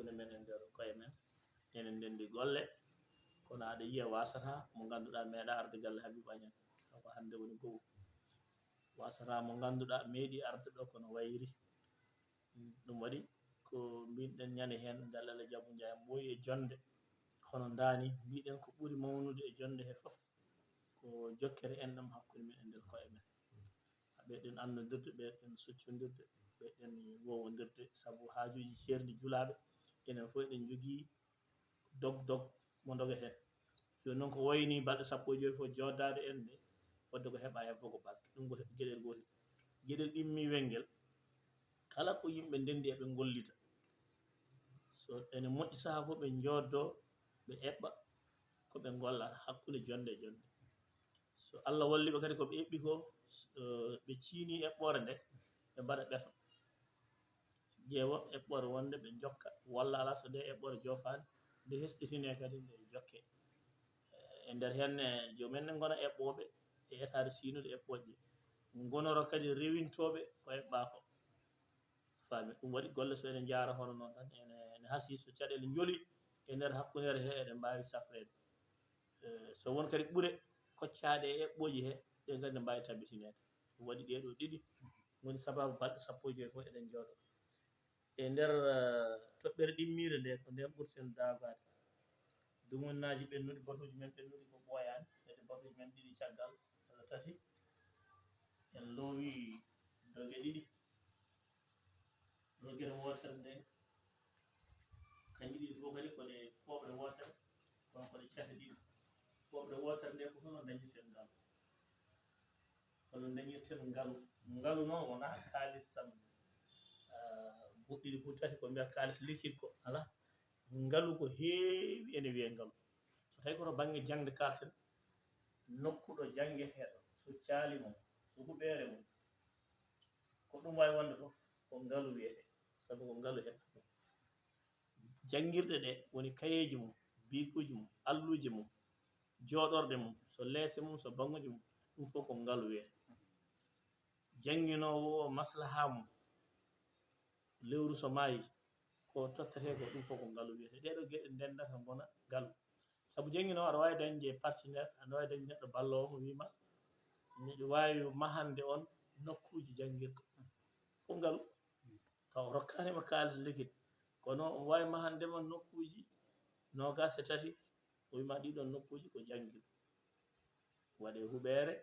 hakkunde men e nder koye men enen ndendi golle kono aɗa yiya wasata mo ngannduɗaa meeɗa arde galle habibañen ko hannde woni gowu wasata mo ngannduɗaa meeɗi arde ɗo kono wayiri ɗum waɗi ko mbiɗen ñande heen galle Jabu Ndiaye ɓooyi e jonde hono ndaani mbiɗen ko ɓuri mawnude e jonde he fof ko jokkere enɗam hakkunde men e nder koye men ɓeɗen annodirde ɓeɗen succondirde ɓeɗen wowondirde sabu haajuji ceerdi julaaɓe enen fof eɗen jogii dog mo dogeten joni noon ko wayni balɗe sappo e joyi fof joddade en nde fodde ko heɓa hen fof ko balɗe ɗum ko gueɗel gotel gueɗel ɗimmi welngel kala ko yimɓe ndendi eɓe gollita so ene moƴƴi saaha fof ɓe joddo ɓe eɓɓa koɓe gollata hakkude jonde e jonde so Allah walliɓe kadi koɓe eɓɓi ko ɓe ciini eɓɓore nde ɓe mbaɗa ɓeto ƴeewa eɓɓore wonde ɓe jokka walla ala so nde eɓɓore jofani nde hesɗitine kadi nde jokke e nder henne jomumen ne gona eɓɓoɓe e etade siinude eɓɓoje gonoro kadi rewintoɓe ko eɓɓa ko faami ɗum waɗi golle so ene jaara hono noon tan ene haasi so caɗele jooli e nder hakkudere he eɗen mbawi safrede so won kadi ɓuure koccaɗe e eɓɓoji he ɗen kadi ne mbawi tabbitinede ɗum waɗi ɗeɗo ɗiɗi woni sababu balɗe sappo e joyi fof eɗen jooɗo e nder toɓɓere ɗimmire nde ko nden ɓurten dagade dumunnaji ɓennuɗi batuji men ɓennuɗi ko ɓooyani kadi batuji men ɗiɗi caggal walla tati en loowi doge ɗiɗi dogere wotere nde kañƴi ɗiɗi fof kadi koɗe fooɓre wotere kono koɗe cate ɗiɗi fooɓre wotere nde ko hono dañirten ngalu hono dañirten ngalu noon wona kalis tan goɗɗiɗi fof tati ko mbiyata kalis liquide ko ala ngalu ko heewi ene wiye ngalu so tawi koto banggue jangde kalten nokkuɗo janggueteɗo so caali mum so huɓere mum ko ɗum wawi wonde fof ko ngalu wiyete sabu ko ngalu heɓata ɗum janguirɗe ɗe woni kayeji mum bikuji mum alluji mum joɗorde mum so leese mum so banguji mum ɗum fof ko ngalu wiyete janguinowo o maslaha mum lewru so maayi ko tottete ko ɗum fof ko ngalu wiyete ɗeɗo gueɗe ndendata gona ngalu saabu janguinowo aɗa wawi dañde partenaire aɗa wawi dañde neɗɗo ballowo mo wima miɗo wawi mahande on nokkuji janguirde ko ngalu taw rokkanima kalis liquide kono o wawi mahandema nokkuji nogas e tati o wima ɗiɗon nokkuji ko janguirde waɗe huɓere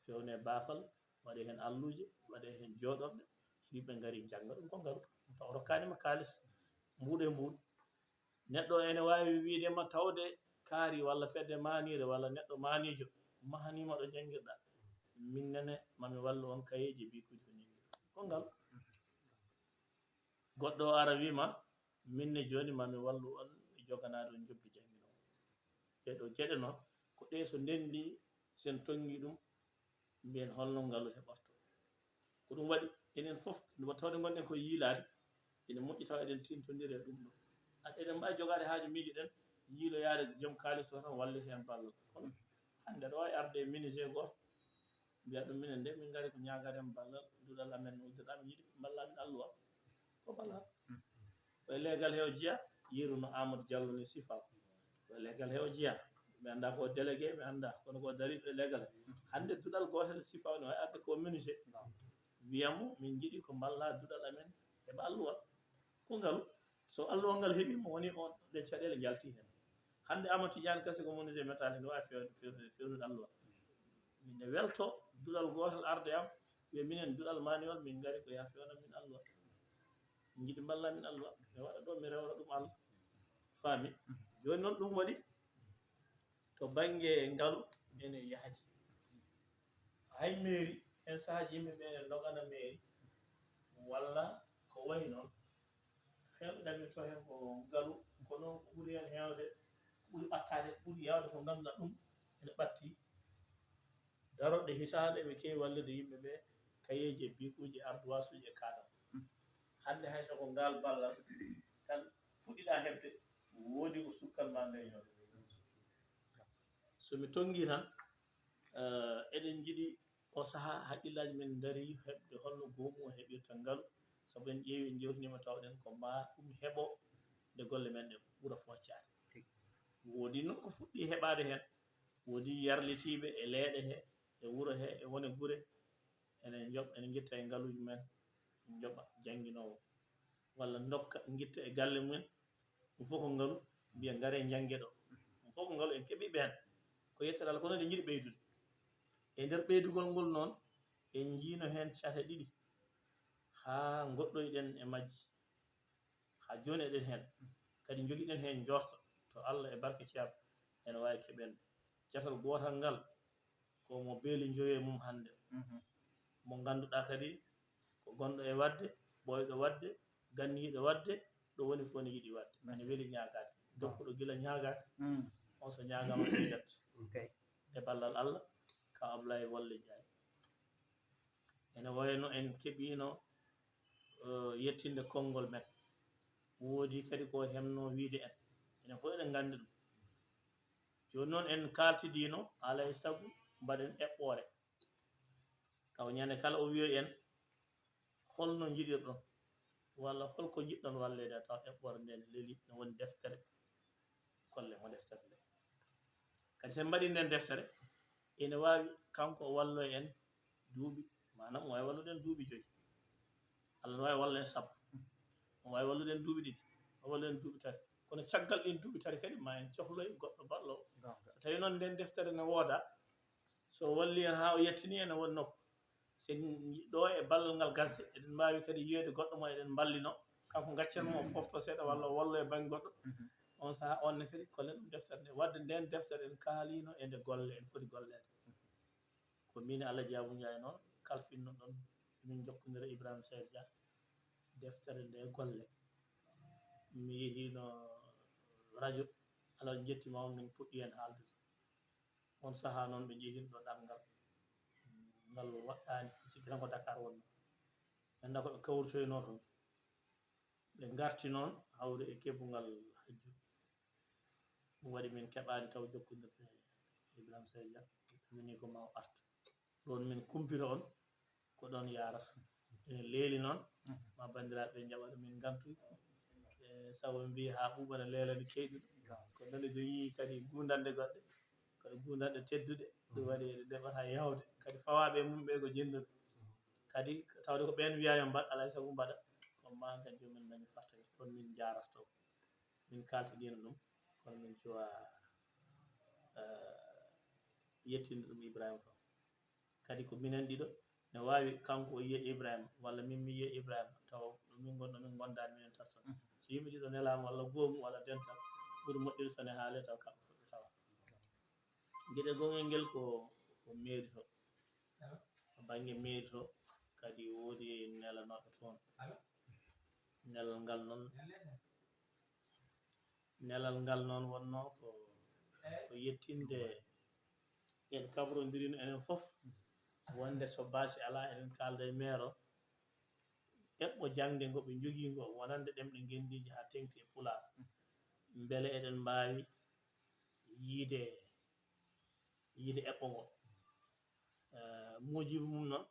fewne baafal waɗe hen alluje waɗe hen joɗorɗe so yimɓe gaari jangga ɗum ko ngalu taw rokkanima kalis mbuɗo e mbuɗo neɗɗo ene wawi widema tawde kaari walla fedde manire walla neɗɗo manijo mahanima ɗo janguirɗa minnene mami wallu on kayeji bikuji ko janguirɗa ko ngalu goɗɗo o ara wima minne joni mami wallu on e joganade on jobbi janguinowo ɗeɗo gueɗe noon ko ɗe so ndendi sen tongi ɗum mbiyen holno ngalu heɓorto ko ɗum waɗi enen foof tawde gonɗen koye yiilade ene moƴƴi taw eɗen tintodira e ɗum ɗo eɗen mbawi jogade haaju miijoɗen yiiloyade joom kalis o tan wallita en ballal kono hande aɗa wawi arde e ministére goto mbiya ɗum minen de min gaari ko ñagarema ballal duɗal amen uddiɗa mi yiiɗi ballamin alluwa ko ballal koye leggal he o jeeya yeeru no Amadou Diallo ni sifa koye leggal he o jeeya mi anda ko délégué mi anda kono ko dariɓe e leggal hande duɗal gotel sifa ne wawi arde ko ministére wiyamo min jiiɗi ko balla duɗal amen heɓa alluwa ko ngalu so alluwa ngal heeɓima woni on ɗe caɗele jalti hen hande Amadou Tidiane Kase ko menuisier métallique ne wawi fewnude alluwa ne welto duɗal gotal arde am wiya minen duɗal maniol min gaari ko ya fewna min alluwa min jiiɗi balla min alluwa mi waɗa ɗo mi rewna ɗum Allah faami joni noon ɗum waɗi to banggue ngalu ene yaaji hay mairie hen saahaji yimɓeɓe ene dogana mairie walla ko wayi noon hewɓe ɗaɓɓirto hen ko ngalu kono ko ɓuuri hen hewde ɓuuri ɓattade ɓuuri yawde ko ganduɗa ɗum ene ɓatti daroɗe hitande ɓe keewi wallude yimɓeɓe kayeji e bikuji ardoise uji e kadam hande hay soko ngal ballal tan puɗɗiɗa hebde woodi ko sukkanma ndeñode somi tongi tan eɗen jiiɗi o saaha haqqillaji men daari heɓde holno goomu o heɓirta ngalu saabu en ƴeewi en jewtinima tawɗen ko ma ɗum heeɓo nde golle men ɗe ɓura foccade woodi noon ko fuɗɗi heɓade hen woodi yarlitiɓe e leeɗe he e wuro he e wone gure enen joɓ enen guitta e ngaluji men joɓa jannginowo walla dokka guitta e galle mumen ɗum fof ko ngalu mbiya ngare jangge ɗo ɗum fof ko ngalu en keeɓiɓe hen ko yettere Allah kono ɗe jiiɗi ɓeydude e nder ɓeydugol ngol noon en jiino hen cate ɗiɗi ha goɗɗoyɗen e majji ha joni eɗen hen kadi joguiɗen hen jorto to Allah e barke ceerno ene wawi keɓen catal gotal ngal komo beeli joye mum hande mo ganduɗa kadi ko gonɗo e wadde ɓoyɗo wadde ganniɗo wadde ɗo woni fof ne yiiɗi wadde ane weeli ñagade dokkuɗo gila ñagade on so ñagama ɓeydat e ballal Allah ka Ablaye Wolle Ndiaye ene wayno en keeɓino yettinde konngol men woodi kadi ko hemno wiide en enen fof eɗen gandi ɗum joni noon en kaltidino alay saago mbaɗen eɓɓore taw ñande kala o wiyoy en holno jiɗirɗon walla holko jiɗɗon wallede taw eɓɓore nde ne leeli ne woni deftere kolle mo deftere nde kadi sen mbaɗi nden deftere ene wawi kanko o wallo en duuɓi manam o wawi wallude en duuɓi 5 Allah ne wawi walla en sappo o wawi wallude en duuɓi 2 o wallu en duuɓi 3 kono caggal ɗin duuɓi 3 kadi ma en cohloy goɗɗo ballowo so tawi noon nden deftere ne wooda so walli en ha o yettini en woni nokku sen ɗo e ballal ngal gasde eɗen mbawi kadi yiyede goɗɗo mo eɗen ballino kanko gaccanmo o fofto seeɗa walla o wallo e banggue goɗɗo on saaha onne kadi kollen ɗum deftere nde wadde nden deftere en kaalino e nde golle en foti gollede ko min Allah Diabou Ndiaye noon kalfinno ɗon min jokkodira Ibrahima Saïd Dia deftere nde golle mi yehino radio Allah jettima on min puɗɗi hen haaldude on saaha noon ɓe jeehino ɗo ɗanngal ngal waɗɗani sikki tan ko Dakar wonno mi anda koɓe kawrutoyno toon ɓe garti noon hawre e kebbungal hajju ɗum waɗi min keɓani taw jokkodirde Ibrahima Saïd Dia mini ko ma o arta ɗon min kumpita on ko ɗon yarata ene leeli noon ma bandiraɓe jaɓaɗo min gantu sabu mbi ha ɓuuɓana leelani keyɗuɗo ko nane joyi kadi gundande goɗɗe kadi gundande tedduɗe ɗum waɗi ɗeɓata yawde kadi fawaɓe mum ɓe ko jinnuɓe kadi tawde ko ɓen wiya yo mbaɗ alay saago mbaɗa ko ma kadi jomin dañi fartani ɗon min jarata to min kaltiɗino ɗum kono min cuwa yettinde ɗum Ibrahima to kadi ko minen ɗiɗo ne wawi kanko o yiya Ibrahima walla min mi yiya Ibrahima taw ɗo min gonɗo min gondani minen tartan so yimɓe ɗiɗo nelama walla goomu walla dental ɓuuri moƴƴude sone haale taw kamɓe fof ɓe tawa gueɗel gongel ngel ko mairie to to banggue mairie to kadi woodi nelanoɓe toon nelal ngal noon wonno ko yettinde en kabrodirino enen foof wonde so basi ala eɗen kalda e maire o eɓɓo jangde ngo ɓe jogui ngo wonande ɗemɗe gendiji ha tengti e Pulaar beele eɗen mbawi yiide eɓɓo ngo mojibu mum noon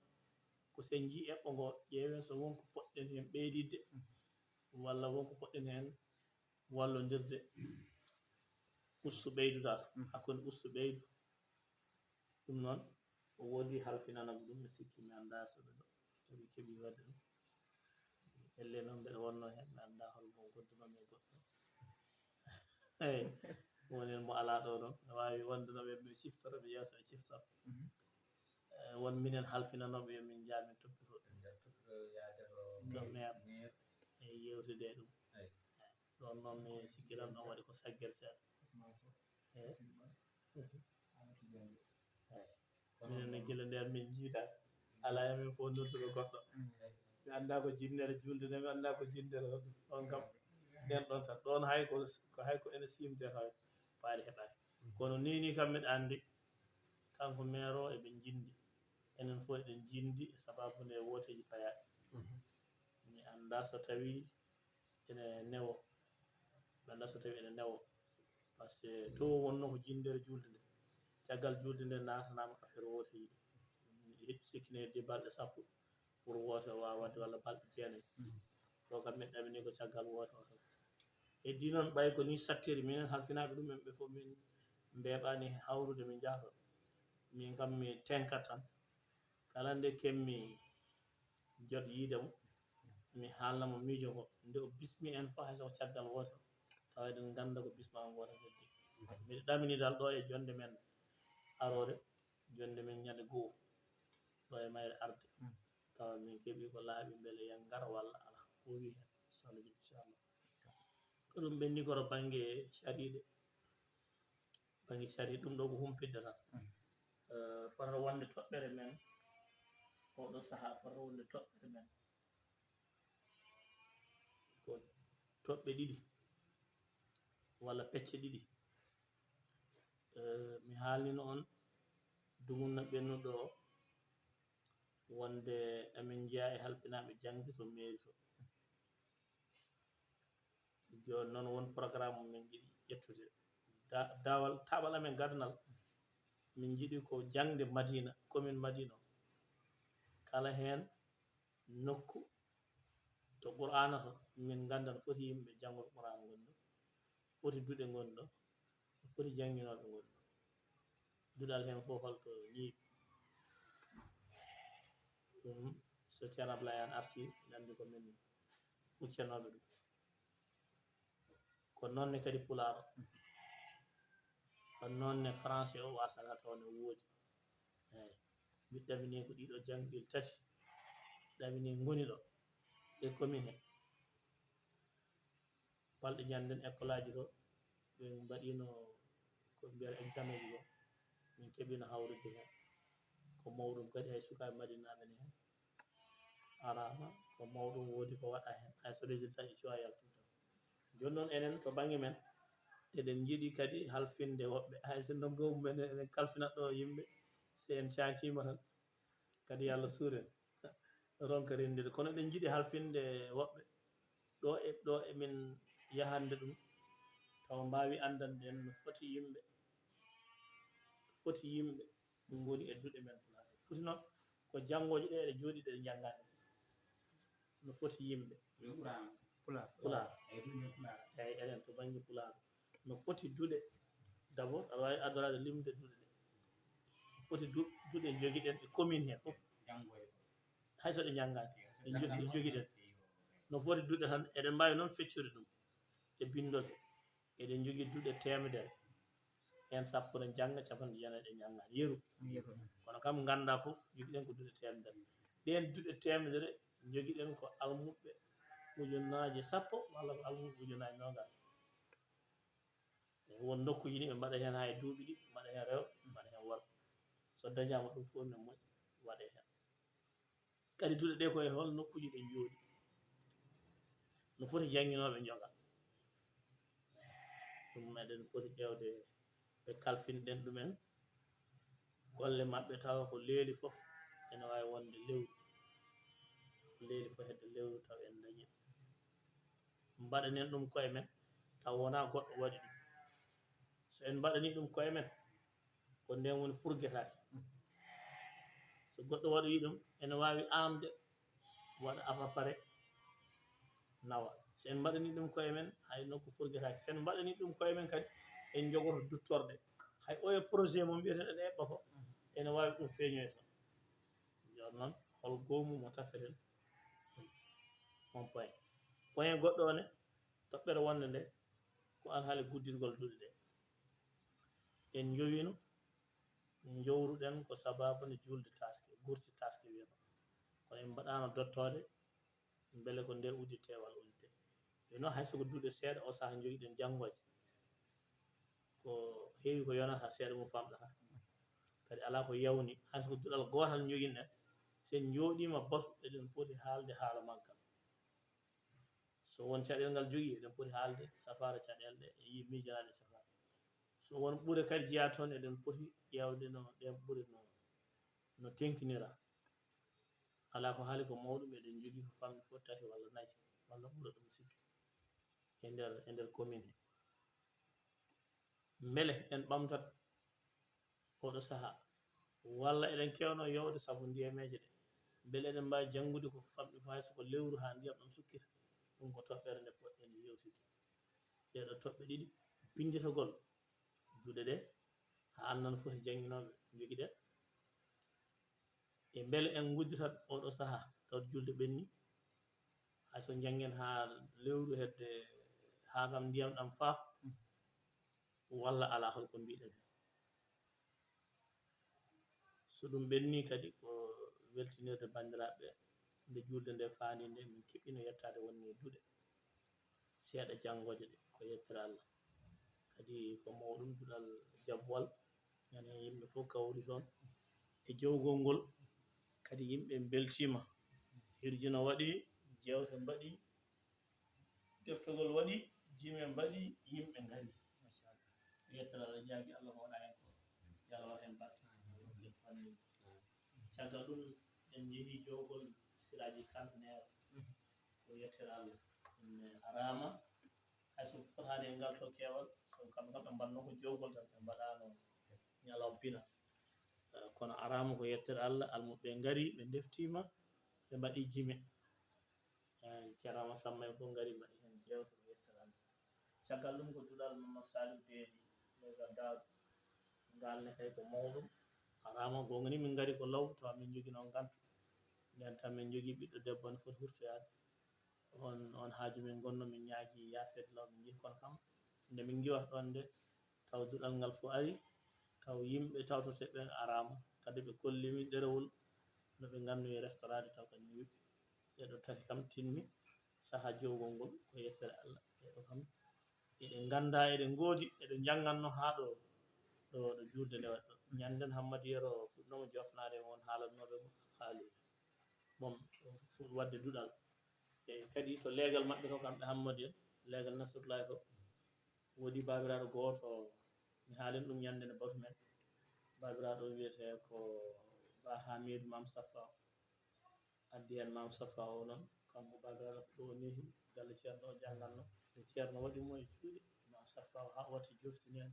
ko sen jii eɓɓo ngo ƴeewen so wonko poɗɗen hen ɓeydidde walla wonko poɗɗen hen wallodirde ustu ɓeydudal hakkude ustu ɓeydu ɗum noon o woodi halfinanam ɗum mi sikki mi anda soɓe ɗo soɓe keeɓi wadde ɗum elle noon mbeɗa wonno hen mi anda holmo goddunomi e goɗɗo eyi woni mo ala ɗo ɗon ne wawi wondunoɓe mi siftoro ɓe yeeso e ciftora won minen halfinanoɓe yomin jaa min toppito to maire e yewtide e ɗum ɗon noon mi sikkiran ɗon waɗi ko saggere seeɗa minen ne gila nder min jiita ala emin fof nodduɗo goɗɗo mi anda ko jinnere julde nde mi anda ko jinnere on kam nden ɗon tan ɗon hayko ene simde faade heɓade kono nini kam mbiɗa andi kanko maire o eɓe jindi enen fof eɗen jindi sababude woteji payaɗi mi anda so tawi ene newo mi anda so tawi ene newo par ce que to wonno ko jindere julde nde caggal julde nde natanama affaire woteji ɗi hetti sikkine heddi balɗe 10 pour wote o wawa wadde walla balɗe 9 ɗo kam min ɗamini ko caggal wote o tan heddi noon ɓay ko ni sattiri minen halfinaɓe ɗum en ɓe fof min mbeɓani hawrude min jahto min kam mi tenkat tan kala nde kemmi jot yiidemo mi haalnamo miijo ngo nde o bismi en fof hayso ko caggal wotere tawa eɗen ganda ko bismama goto heddi miɗo ɗamini dal ɗo e jonde men arore jonde men ñande goo ɗo e mayre arde tawa min keeɓi ko laaɓi beele yen ngar walla ala o wi hen salaji inchallah ko ɗum ɓenni koto banggue cariɗe banggue cariɗe ɗum ɗo ko humpidde tan fota wonde toɓɓere men oɗo saaha fota wonde toɓɓere men ko toɓɓe ɗiɗi walla pecce ɗiɗi mi haalnino on dumunna ɓennuɗo o wonde emin jeeya e halfinaɓe jangde to mairie to joni noon won programme min jiiɗi ƴettude dawal taɓal amen gaddanal min jiiɗi ko jangde madina commune madina o kala hen nokku to qur'ana to min ganda no foti yimɓe janggoto qur'ana gonɗo foti duuɗe gonɗo foti jannginoɓe gonɗo duɗal hen fof holto ñiiɓi ɗum so ceerno Ablaye an arti nandi ko min huccanoɓe ɗum ko noonne kadi pulaar o ko noonne français o wasata taw ne woodi eyi mi ɗamini ko ɗiɗo jangɗel tati ɗamini ngoni ɗo e commune he balɗe ñanden école aji ɗo ɓe mbaɗino ko mbiyata examen ji ɗo min keeɓino hawrude hen ko mawɗum kadi hay sukaɓe madinaɓe ne hen arama ko mawɗum woodi ko waɗa hen hayso résultat ji cuwa yaltude joni noon enen to banggue men eɗen jiiɗi kadi halfinde woɓɓe hay sinno goomu men eɗen kalfinat ɗo yimɓe si en cakima tan kadi yo Allah suuren ronka rendude kono eɗen jiiɗi halfinde woɓɓe ɗo emin yahande ɗum taw mbawi andande en no foti yimɓe ɗum goni e duɗe men foti noon ko janggoje ɗe ɗe jooɗi ɗe janggani no foti yimɓe pulaar eyyi enen to banggue pulaar no foti duuɗe d' abord aɗa wawi adorade limde duuɗe ɗe no foti duuɗe joguiɗen e commune he foof hayso ɗe janggani ɗe joguiɗen no foti duuɗe tan eɗen mbawi noon feccude ɗum e bindoke eɗen jogui duuɗe temedere hen sappo ne jangga capanɗe jeenayyi ɗe janggani yeeru kono kam ganda foof joguiɗen ko duuɗe temedere ɗen duuɗe temedere joguiɗen ko almuɓe ujunnaje sappo walla ko almuɓe ujunnaje nogas won nokkuji ni ɓe mbaɗa hen ha e duuɓi ɗiɗi mbaɗa hen rewɓe mbaɗa hen worɓe so dañama ɗum fof ne moƴƴi waɗe hen kadi duuɗe ɗe koye hol nokkuji ɗe jooɗi no foti jangginoɓe joga ɗum meɗen foti ƴewde ɓe kalfinɗen ɗumen golle mabɓe tawa ko leeli foof ene wawi wonde lewru leeli fo hedde lewru taw en dañi mbaɗanen ɗum koye men taw wona goɗɗo waɗi ɗum so en mbaɗani ɗum koye men ko nden woni furguetade so goɗɗo waɗoyi ɗum ene wawi amde waɗa apapare nawa so en mbaɗani ɗum koye men hay nokku furguetake sen mbaɗani ɗum koye men kadi en jogoto duttorde hay oyo projet mo mbiyeten ene eɓɓa ko ene wawi ɗum feeñoy tan joni noon hol goomu mo tafeten on point goɗɗo one toɓɓere wonde nde ko alhaali guddirgol duuɗe ɗe en jowino jowruɗen ko sababude julde taske gurti taske wiyata kono en mbaɗano dottode beele ko nder uddite walla uddite yo noon haysoko duuɗe seeɗa o saaha joguiɗen janggoje ko heewi ko yonata seeɗa mum famɗata kadi ala ko yawni haysoko duɗal gotal joguinoɗen sen jooɗima basu eɗen poti haalde haala maggal so won caɗele ngal jogui eɗen poti haalde safaro caɗele ɗe e miijanaɗe safara so won ɓuure kadi jeeya toon eɗen poti ƴewde no ɗen ɓuure no tengtinira ala ko haali ko mawɗum eɗen jogui ko famɗi fo tati walla nayyi walla ɓuura ɗum sikki e nder commune he beele en ɓamtat oɗo saaha walla eɗen kewno yewde saabu ndiyameje ɗe beele eɗen mbawi janggude ko famɗi fo hayso ko lewru ha ndiyam ɗam sukkita ɗum ko toɓɓere nde poɗɗen yewtidde ɗeɗo toɓɓe ɗiɗi pinditogol juuɗe ɗe ha annan foti janginoɓe jogi ɗen e beele en gudditat oɗo saaha taw julde ɓenni hayso jangen ha lewru hedde ha kam ndiyam ɗam faaf walla ala holko mbiɗen so ɗum ɓenni kadi ko weltinirde bandiraɓe nde julde nde fandi nde min keɓino yettade wonni e duuɗe seeɗa jangoje ɗe ko yettere Allah kadi ko mawɗum duɗal jabwal yani yimɓe fof kawri toon e jowgol ngol kadi yimɓe beltima hirjino waɗi jewte mbaɗi deftogol waɗi jime mbaɗi yimɓe ngari yettere Allah jaagi Allah ko waɗa hen ko yalla waɗ hen barke fanni caggal ɗum en jeehi jowgol siraji kamɓeneero ko yettere Allah ɗum arama hayso fotani e ngal to keewal so kamɓe kam ɓe mbanno ko jowgol tan ɓe mbaɗano ñalawma pina kono arama ko yettere Allah almuɓe ngari ɓe deftima ɓe mbaɗi jime ceerama samma en fof ngari mbaɗi hen jewte ko yettere Allah caggal ɗum ko duɗal Mamadou Salif Beeli legal dawɗo ngalne kay ko mawɗum arama gonga ni min ngari ko law tawa min jogino gantu nden tan min jogui ɓiɗɗo debbo ne foti hurtoyade on haaju min gonno min ñaagui yaafede law min jii kono kam nde min giwata ɗon nde taw duɗal ngal fo ari taw yimɓe tawtoteɓe arama kadi ɓe kollimi ɗerewol noɓe ganduyi restaurade taw kadi yuɓɓi ɗeɗo tati kam tinni saaha jowgol ngol ko yettere Allah ɗeɗo kam eɗe ganda eɗe goodi eɗe janganno ha ɗo julde nde waɗi ɗo ñanden Hammady Yero fuɗɗoma jofnade won haalannoɓe haali bon wadde duɗal e kadi to leegal maɓɓe ko kamɓe Hammady en leegal Nasrullahi ko woodi babiraɗo goto mi haalin ɗum ñande nde Batu men babiraɗo wiyete ko Ba Hamidou Mam Safa addi hen Mam Safa o noon kanko babiraɗo ko ɗo nehi galle ceerno o jangganno ceerno waɗi mo e juuɗe Mam Safa o ha watti joftini hen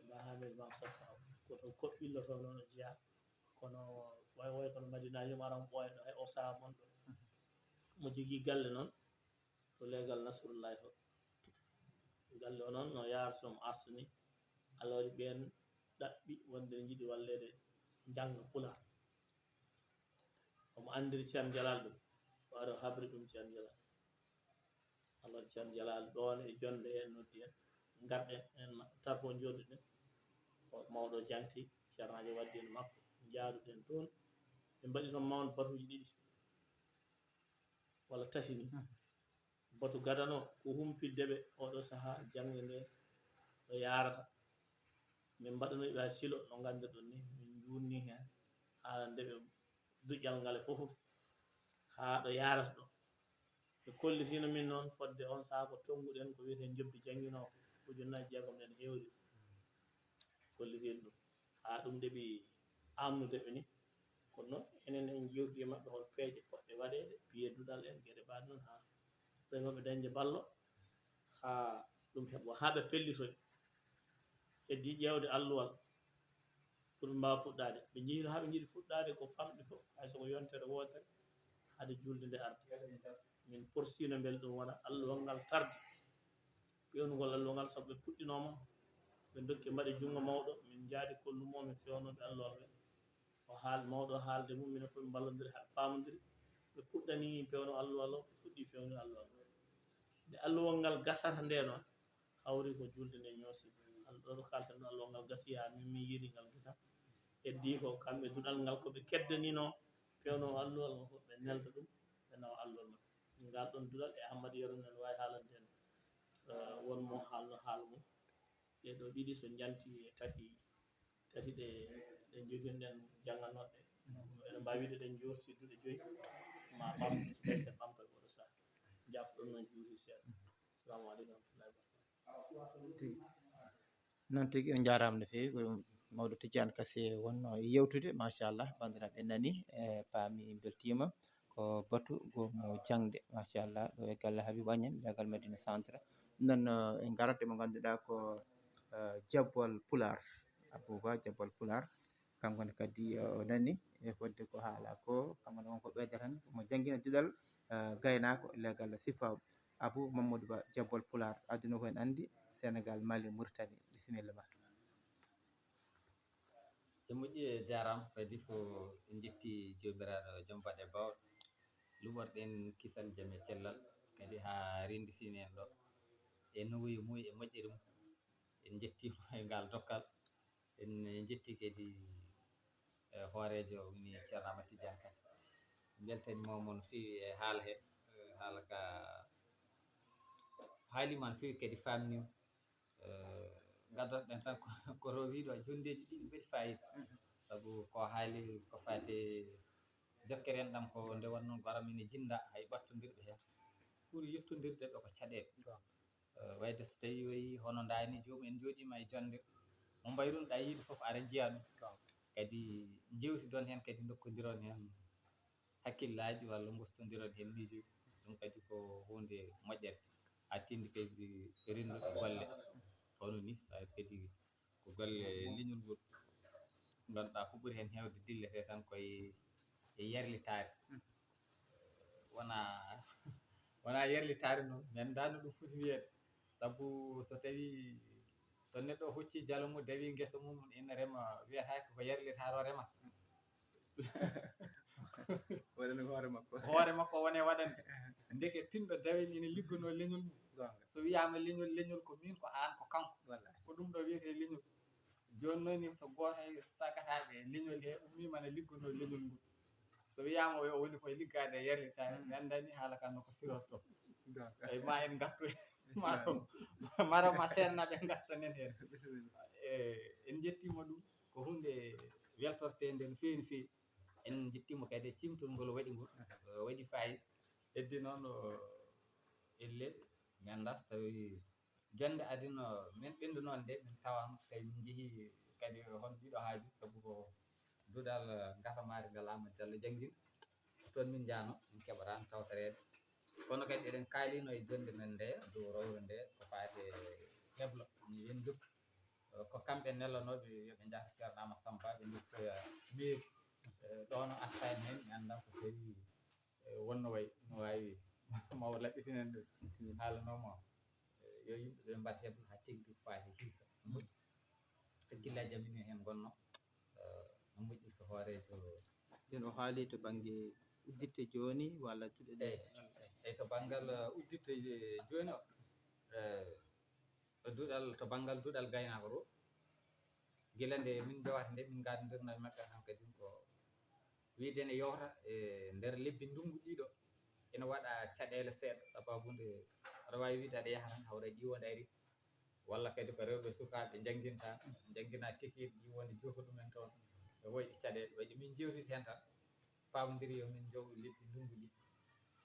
Ba Hamidou Mam Safa koto koɓɓillo to noon o jeeya kono way kono Madina yumaran ɓooya ɗo hay o saaha mon ɗo mo jogui galle noon to leegal Nasrullahi to galle o noon no yaratomo artani Allah waɗi ɓen ɗaɓɓi wonde ne jiiɗi wallede jangga Pulaar omo andiri ceerno Jalal ɗum o ari o habri ɗum ceerno Jalal Allah waɗi ceerno Jalal ɗon e jonde en noddi en garɗen en tarfo jodduɗen o mawɗo janti ceernajo waddino makko jaaduɗen toon ɓe mbaɗi toon mawde batuji ɗiɗi walla tati ni batu gadano ko humpiddeɓe oɗo saaha jangde nde ɗo yarata min mbaɗanoɓe ha silo no gandirɗon ni min junni hen haala ndeɓe duƴƴal ngal e fof ha ɗo yarata ɗo ɓe kollitino min noon fodde on saaha ko tonguɗen ko wiyete jobdi jangguinowo ujunnaje jeegom nen hewri kollitino ɗum ha ɗum ndeɓi amnudeɓe ni kono noon enen en jewti e mabɓe hol peeje poɗɗe waɗede biye duɗal en gueɗe mbaɗe noon ha remoɓe dañde ballo ha ɗum heeɓo ha ɓe pellitoy heddi ƴewde alluwal pour ɓe mbawa fuɗɗade ɓe jiino ha ɓe jiiɗi fuɗɗade ko famɗi foof haysoko yontere wotere haade julde nde arde min porstino beele ɗum wona alluwal ngal tarde pewnugol alluwal ngal saabu ɓe puɗɗinoma ɓe dokki mbaɗi jungo mawɗo min jaadi kollumo min fewnoɓe alluwal ngal o haal mawɗo haalde mum minen fof min ballodiri ha pamodiri ɓe puɗɗani pewno alluwal o ɓe fuɗɗi fewnu alluwal nde alluwal ngal gasata nde noon hawri ko julde nde ñoosi ɗo kalten ɗo alluwal ngal gasi ha min yiiri ngal gesa heddi ko kamɓe duɗal ngal koɓe keddanino pewno alluwal ngal fof ɓe nelda ɗum ɓe nawa alluwal ngal ngal ɗon duɗal e Hammady Yero nen wawi haalande en wonmo haalno haala mum ɗeɗo ɗiɗi so janti e tati ɗe joguinoɗen janganoɗe eɗen mbawi wiide ɗen jorti duuɗe 5 ma ɓamtu so ɓeyten ɓamta e oɗo saaha jafɗon noon juuti seeɗa assalamu aleykum warahmatullahi noon tigui on jarama no fewi ko mawɗo Tidiane Kassé wonno e yewtude machallah bandiraɓe nani e paami beltima ko Batu goomu jaŋde machallah ɗo e galle Habibou Agname legal Médina centre ɗum noon en garat mo ganduɗa ko jabbol Pulaar Abouba jabbol Pulaar kankone kadi o nani e fodde ko haala ko kankone wonko ɓeydata tan mo jangguina diɗal gaynako legal Sifaw Abou Mamadou Ba jabbol pular aduna ko en andi Sénégal Mali Mauritanie bisimilla ma. e moƴƴi e jarama kadi fo en jetti jomiraɗo joom baɗe bawɗo luɓorɗen kisal jaam e cellal kadi ha renditini en ɗo e nowoyi mum e moƴƴere mum en jettimo e ngal dokkal en jetti kadi hoorejo woni ceerno Amadou Tidiane Kassé beltanimamo no fewi e haala he haala ka haalima no fewi kadi famnima gaddotoɗen tan ko rowiɗo jondeji ɗiɗi mbaɗi fayida saabu ko haali ko fate jokkere en ɗam ko nde wonno garamen e jinda hay ɓattodirɓe hen ɓuuri yettodirde ɓe ko caɗele wayde so tawi wayi hono dani jomum en jooɗima e jonde mo mbayrunoɗa yiide foof aɗa jiiya ɗum kadi jewti ɗon hen kadi dokkodiron hen hakkillaji walla gostodiron hen miijoji ɗum kadi ko hunde moƴƴere ha tindi kadi rendude golle hono ni sa kadi ko golle leñol ngol ganduɗa ko ɓuuri hen hewde dillete tan koye e yerlitare wona yerlitare noon mi anda no ɗum foti wiyede saabu so tawi so neɗɗo hocci jalo mum dawi guesa mum ina rema wiyatake ko yerlitare o remata waɗani hoore makko hoore makko wone waɗande ndeke pinɗo dawin ina liggono leñol mum so wiyama leñol ko min ko an ko kanko ko ɗum ɗo wiyete leñol joni noon so goto hay sagataɓe leñol he ummimana liggono leñol ngol so wiyama o woni koye liggade e yerlitare mi andani haala kan noko firorto eyi ma en gartu maro ma sennaɓe gartanen hen en jettimo ɗum ko hunde weltortede no fewi no fewi en jettimo kadi e cimtol ngol waɗi ngol waɗi fayida heddi noon elle mi anda so tawi jonde adino min ɓendunon nde min tawama tawi min jeehi kadi hono ɗiɗo haaju saabu ko duuɗal gatamare ngal Amadou Diallo jangguinta toon min jaano min keɓatano tawtorede kono kadi eɗen kaalino e jonde men nde dow rowre nde ko fate heblo yen jokku ko kamɓe nelanoɓe yoɓe jaah ceerno Amadou Samba ɓe jokkoya mairie ɗon atta en hen mi anda so tawi wonno wayi no wawi mawo laɓɓitinen haalanoma yo yimɓeɓe mbaat heblo ha tigui ko fate hiisa moƴƴi hakkillaji amen yo hen gonno no moƴƴi so hoorejo nden o haali to banggue udditte joni walla eyyi to banggal udditte joni o to banggal duuɗal gaynako to guila nde min jowata nde min gadodirno e makko han kadi ko wiide ne yowta e nder lebbi ndungu ɗiɗo ina waɗa caɗele seeɗa sababude aɗa wawi wiide aɗa yaaha tan hawra ƴiwonde ari walla kadi ko rewɓe sukaɓe jangguinta jangguina kekiɗe ƴiwonde joofa ɗumen toon e woyɗe caɗele waɗi min jewtidi hen tan pamodiri yomin jow lebbi ndungu ɗi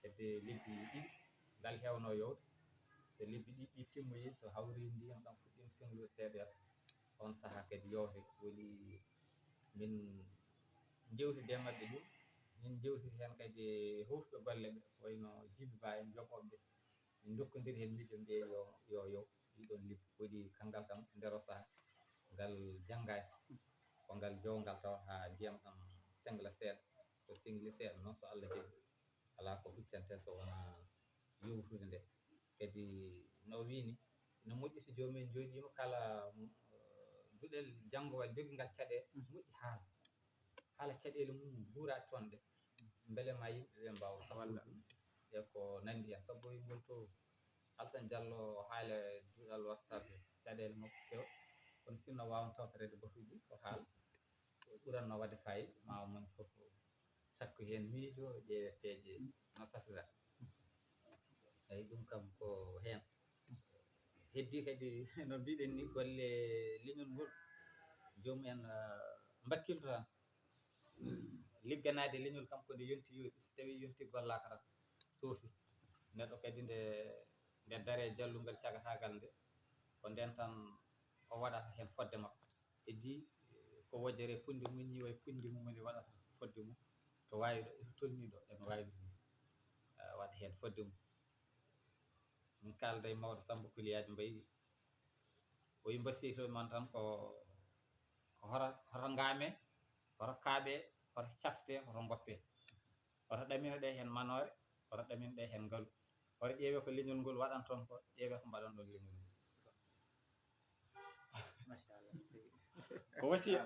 hedde lebbi ɗiɗi ngal hewno yowde so lebbi ɗiɗi timmoyi so hawri ndiyam ɗam fuɗɗima senglude seeɗa on saaha kadi yowte woni min jewtide mabɓe ɗum min jewtidi hen kadi hufɓe golle ɓe wayno Djiby Ba en joɓoɓe min dokkodiri hen miijo mbiye yo yow ɗiɗon lebbi waɗi kangal kam e nder o saaha ngal janggani ko ngal jowngal taw ha ndiyam ɗam sengla seeɗa so sengli seeɗa noon so Allah jaaɓi ala ko huccante so wona yowtude nde kadi no wini no moƴƴi so jomumen jooɗima kala duɗel janggowal joguingal caɗele moƴƴi haala caɗele mum guurade toon ɗe beele ma yimɓeɓe mbawa sawalla e ko nandi hen saabu yimɓe to Alassane Diallo haala duuɗal WhatsApp caɗele makko kew kono sinno wawno tawtorede batuji ko haala ɓuranno wadde fayida ma moni foof takku hen miijo ƴeewe peeje no safrira eyyi ɗum kam ko hen heddi kadi no mbiɗen ni golle leñol ngol jomumen mbakkilto tan ligganade leñol kam ko nde yonti yooɗi so tawi yonti gollaka tan soofi neɗɗo kadi nde daare jallugal cagatagal nde ko nden tan o waɗata hen fodde makko heddi ko wojjere punde mum ni way punde mum woni waɗata fodde mum to wawi ɗo to tolni ɗo ene wawi ɗum waɗa hen fodde mum min kalda e mawɗo Samba Kuliyaji Mbayi o wi mbasiyto man tan ko hoto ngaame hoto kaaɓe hoto cafte hoto goppe hoto ɗaminoɗe hen manore hoto ɗaminoɗe hen ngaalu hoto ƴeewe ko leñol ngol waɗan toon ko ƴeewe ko mbaɗan ɗon leñol ngol machallah ko wasiya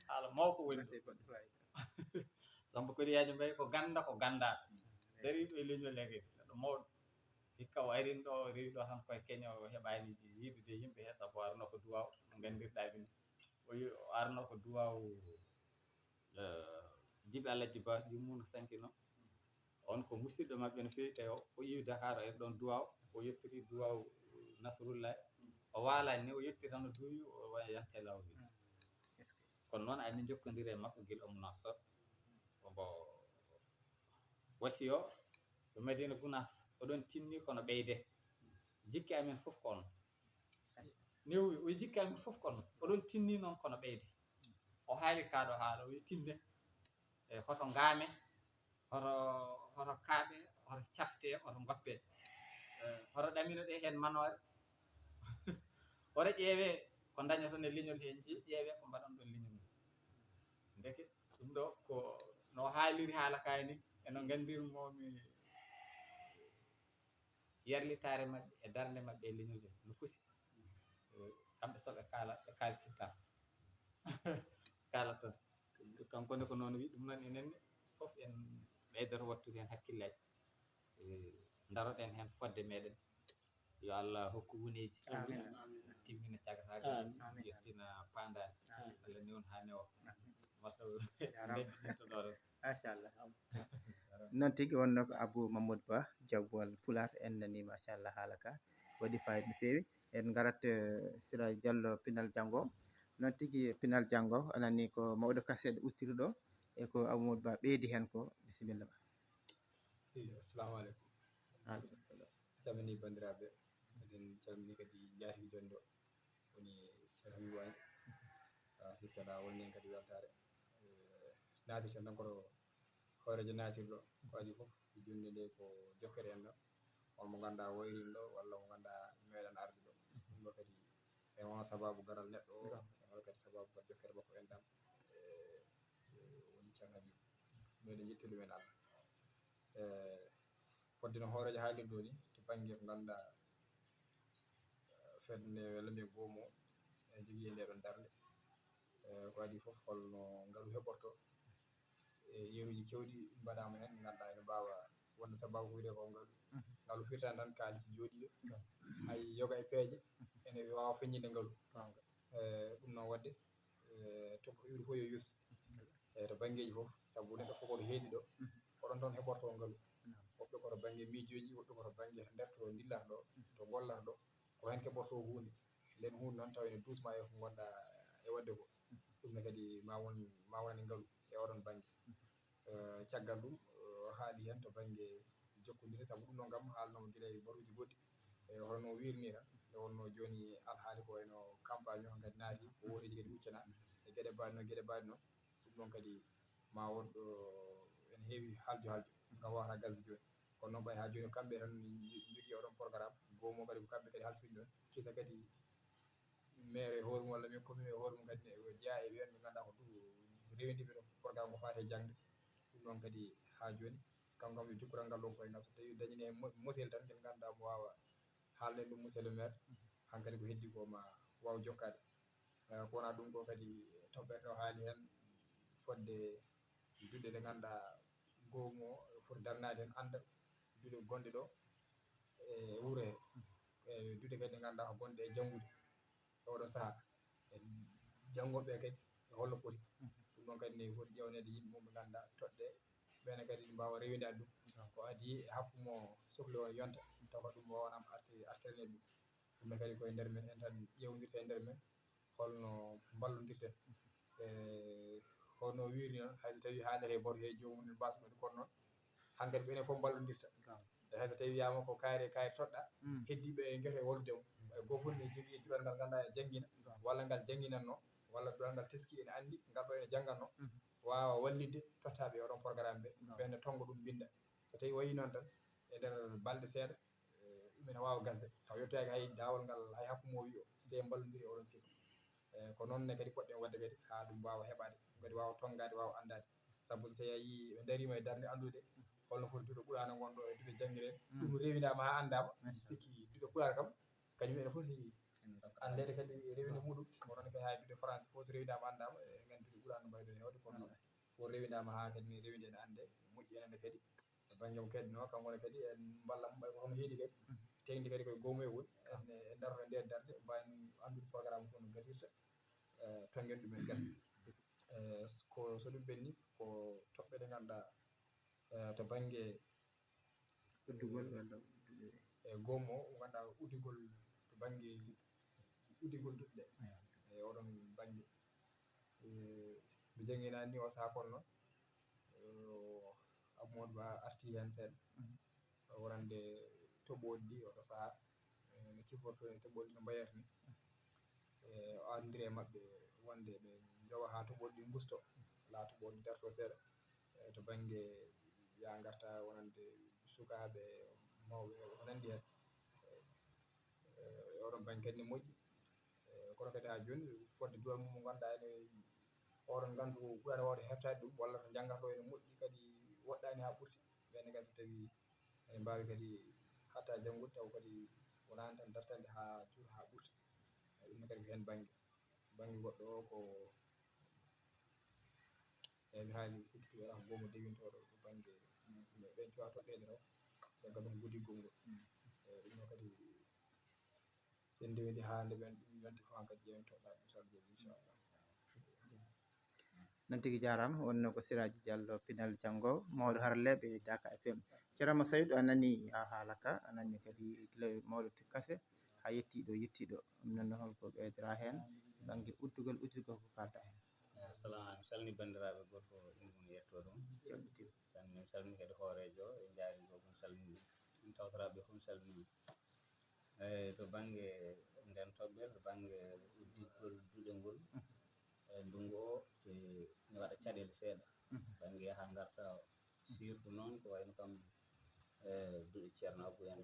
haala mawko woni Samba Kodiyaji mbayi ko ganda dariɓe e leñol lege neɗɗo mawɗo hikka o arin ɗo o rewi ɗo tan koye keño o heɓaniji yiidude yimɓe he sabu o arno ko duwaw no gandirɗaɓe ni o arno ko duwaw jiɓe Alhaji Batu yummuno sankino on ko musidɗo mabɓe no fewi tawi o yiwi Dakar o ari ɗon duwaw o yettori duwaw Nasrullahi o waalani ni o yettiri tan o duwi o waya yante lawol kono noon amin jokkodiri e makko guila omo nafsa omo wasi o ɗo Madina Gounass oɗon tinni kono ɓeyde jikki amen fof kono newwi o jikki amen fof kono oɗon tinni noon kono ɓeyde o haali kaɗo haala o tinne e hoto ngaame hoto kaaɓe hoto cafte hoto goppe hoto ɗamino ɗe hen manore hoto ƴeewe ko dañoton e leñol he ƴeewe ko mbaɗan ɗon leñol ngol deke ɗum ɗo ko no haaliri haala kani eno gandirmomi yerlitare mabɓe e darde mabɓe e leñol he no foti kamɓe soɓe kaala ɓe kalkitta kala ton kankone ko noon wi ɗum noon enenne fof en ɓeydoto wattude hen hakkillaji daroɗen hen fodde meɗen yo Allah hokku wuneji timmina cagataga yettina pandani Allah newna ha newo machallah noon tigui wonno ko Abou Mamadou Ba jabbowal Pulaar en nani machallah haala ka waɗi fayida no fewi en garat Sira Diallo pinal janggo noon tigui pinal janggo anani ko mawɗo kaseɗe uttiri ɗo e ko Abou Mamadou Ba ɓeydi hen ko bisimilla ma assalamu aleykum calmini bandiraɓe eɗen calmini kadi jaati jonde o woni Cheikh Habibou Agne sikki aɗa wonni hen kadi weltare natirten tan koto horejo natirɗo ko adi foof junde nde ko jokkere en ɗo on mo ganduɗa wayrin ɗo walla mo ganduɗa meeɗan arde ɗo ɗum ɗo kadi e on sababu garal neɗɗo o e on kadi sababu kadi jokkere makko en ɗam woni Cheikh Habibou meɗen yetti ɗumen Allah fodde no hoorejo haaliri ɗo ni to banggue ko ganduɗa fedde walla mbiyen goomu o en jogui e nde ɗon darde ko adi foof holno ngaalu heɓorto e yeeruji kewɗi mbaɗama hen ganduɗa ene mbawa wonde sababu wiyete ko ngaalu firtani tan kalis jooɗiɗo hay yoga e peeje ene wawa feññinde ngaalu ɗum noon wadde tokko iwri fof yo yuus to banggueji foof saabu neɗɗo fof koto heeɗi ɗo oɗon toon heɓorto ngaalu woɓɓe koto banggue miijoji woɓɓe koto banggue nder to dillata ɗo to gollata ɗo ko hen keɓorto hunde nden hunde noon taw ene dusma e ko gonɗa e wadde ko ɗumne kadi ma wone ngaalu e oɗon banggue caggal ɗum haali hen to banggue jokkodire saabu ɗum ɗo kam haalnomo guila e baruji goɗɗi e holno wirni tan e wonno joni alhaali ko wayno campagne o kadi naati ko woɗeji kadi huccana e gueɗe mbaɗe noon ɗum ɗon kadi ma wonɗo ene heewi haljo ngam wawata gasde joni kono noon ɓay ha joni kamɓe tan jogui oɗon programme goomu kadi ko kamɓe kadi halfini ɗon kisa kadi maire e hoore mum walla min commune e hoore mum kadi jeeya e ɓen ɓe ganduɗa ko rewindiɓe ɗo programme ko fate jangde ɗum ɗon kadi ha joni kanko kam yo jokkural ngal ɗon koye ngam so tawi dañini hen mosel tan ken ganduɗa mo wawa haalde ɗum monsieur le maire hankkadi ko heddi ko ma waw jokkade ko wona ɗum ko kadi toɓɓere ɗo haali hen fodde juɗe ɗe ganduɗa goomu o foti darnade hen anda juɗe gonɗe ɗo e wuuro he e juɗe kadi ɗe ganduɗa ko gonɗe e janggude e oɗo saaha e janggoɓe kadi e holno poti ɗum ɗon kadi ne foti ƴewnede yimɓe mum ɓe ganduɗa toɗɗe ɓene kadi mbawa rewidade ɗum ko adi e hakkumo sohli o yonta tawa ɗum wawanama artirane ɗum ɗumne kadi koye nder men en tan ƴewdirta e nder men holno ballodirten holno wirni noon hayso tawi haalete e baato he jomum ne mbasa ɗum kono noon hankkadi ko enen foof ballodirta e hayso tawi wiyama ko kaari e kaari toɗɗa heddiɓe e gueto e wallude mum goto foof ne jogui e cuuɗal ngal ganduɗa e janggina walla ngal jangguinanno walla cuuɗal ngal teski ene andi ngal ɗo ene jangganno wawa wallidde tottaɓe e oɗon programme ɓe ɓenne tongga ɗum binda so tawi wayi noon tan e nder balɗe seeɗa ɗum ene wawa gasde taw yettaki hay dawol ngal hay hakkumo wi o so tawi en ballodiri e oɗon sirlu ko noonne kadi poɗɗen wadde kadi ha ɗum wawa heeɓade ɗum kadi wawa tonggade wawa andade saabu so tawi a yii ɓe darima e darde andude holno foti duuɗo ɓurano gonɗo e duuɗe janggirede ɗum rewidama ha andama sikki duuɗe ɓurare kam kañum ene foti andede kadi rewide muɗum onon kadi ha duuɗe français fof so rewidama andama e gandi duuɗe ɓurano mbayɗo hewde kono fo rewidama ha kadi ni rewide ene ande moƴƴi enenne kadi e banggue mo kadi no kankone kadi en ballam ɓay ko hono heedi kadi tegdi kadi koye goomu e woni en e darto e nder darde mbawin andude programme ko no gasirta tonguen ɗumen gasa ko so ɗum ɓenni ko toɓɓe ɗe ganduɗa to banggue uddugol walla e goomu o ganduɗa uddugol to banggue uddugol duɗɗe e oɗon banggue mi jangguinani ni o saaha konno Amadou Ba arti hen seeɗa worande toɓoɗi ɗi oɗo saaha no ciforto e toɓoɗi no mbayata ni o andiri e mabɓe wonde ɓe jowa ha toɓoɗi ɗi gusto la toɓoɗi darto seeɗa to banggue ya garta wonande sukaɓe mawɓe ko nandi hen oɗon banggue kadi ne moƴƴi kono kadi ha joni fodde duwal mum mo ganduɗa ene oɗon gandu ɓurani wawde hettade ɗum walla to janggat o ene moƴƴi kadi woɗɗani ha ɓurti ɓenne kadi so tawi ene mbawi kadi hatta janggode taw kadi wonani tan dartande ha juuta ha ɓurta ɗum kadi ko hen banggue goɗɗo o ko eyyi mi haali sikki wala ko goomu dewintoɗo to banggue ɓen cuwa toɓɓede taw caggal ɗum gudiggol ngol ɗum ɗo kadi en ndewidi ha nde ɓen ɗum yonti fo kadi ƴeewen toɗɗade ɗum so Allah jaaɓi inchallah non tigui jarama wonno ko Siraji Diallo pinal janggo mawɗo haraleɓe Daka FM ceerno Saydou a nani ha haala ka a nani kadi guila mawɗo kase ha yettiɗo yettiɗo ɗum noon holko ɓeydora hen banggue uddugol ko kalta hen assalamu aleykum salmini bandiraɓe goto ɗum woni yetto ɗum mi salmini kadi hoorejo e jaari go ɗum salmini ɗum tawtoraɓe fof salmini eyyi to banggue nden toɓɓere to banggue udditgol duuɗe ngol ndungu o ne waɗa caɗele seeɗa banggue yaha garta surtout noon ko wayno kam duuɗe ceerno Abou en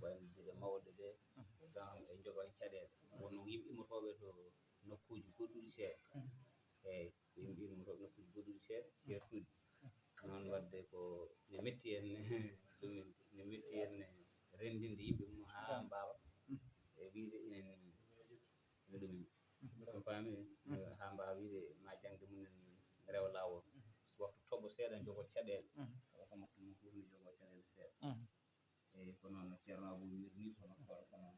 wayno duuɗe mawɗe ɗe gam e jogo e caɗele wonno yimɓe immotoɓe to nokkuji goɗɗuɗi seeɗa eyyi yimɓe immotoɓe nokkuji goɗɗuɗi seeɗa certuɗi noon wadde ko ne metti henne ɗumen ne metti henne rendinde yimɓe mum ha mbawa e wiide inen no ɗumen ɗum paami ha mbawa wiide ma jangde mumen rewa lawol so waktu tooɓo seeɗa jogo caɗele tawa ko makko mum fof ne jogo caɗele seeɗa eyyi ko noon no ceerno Abou wirni kono kono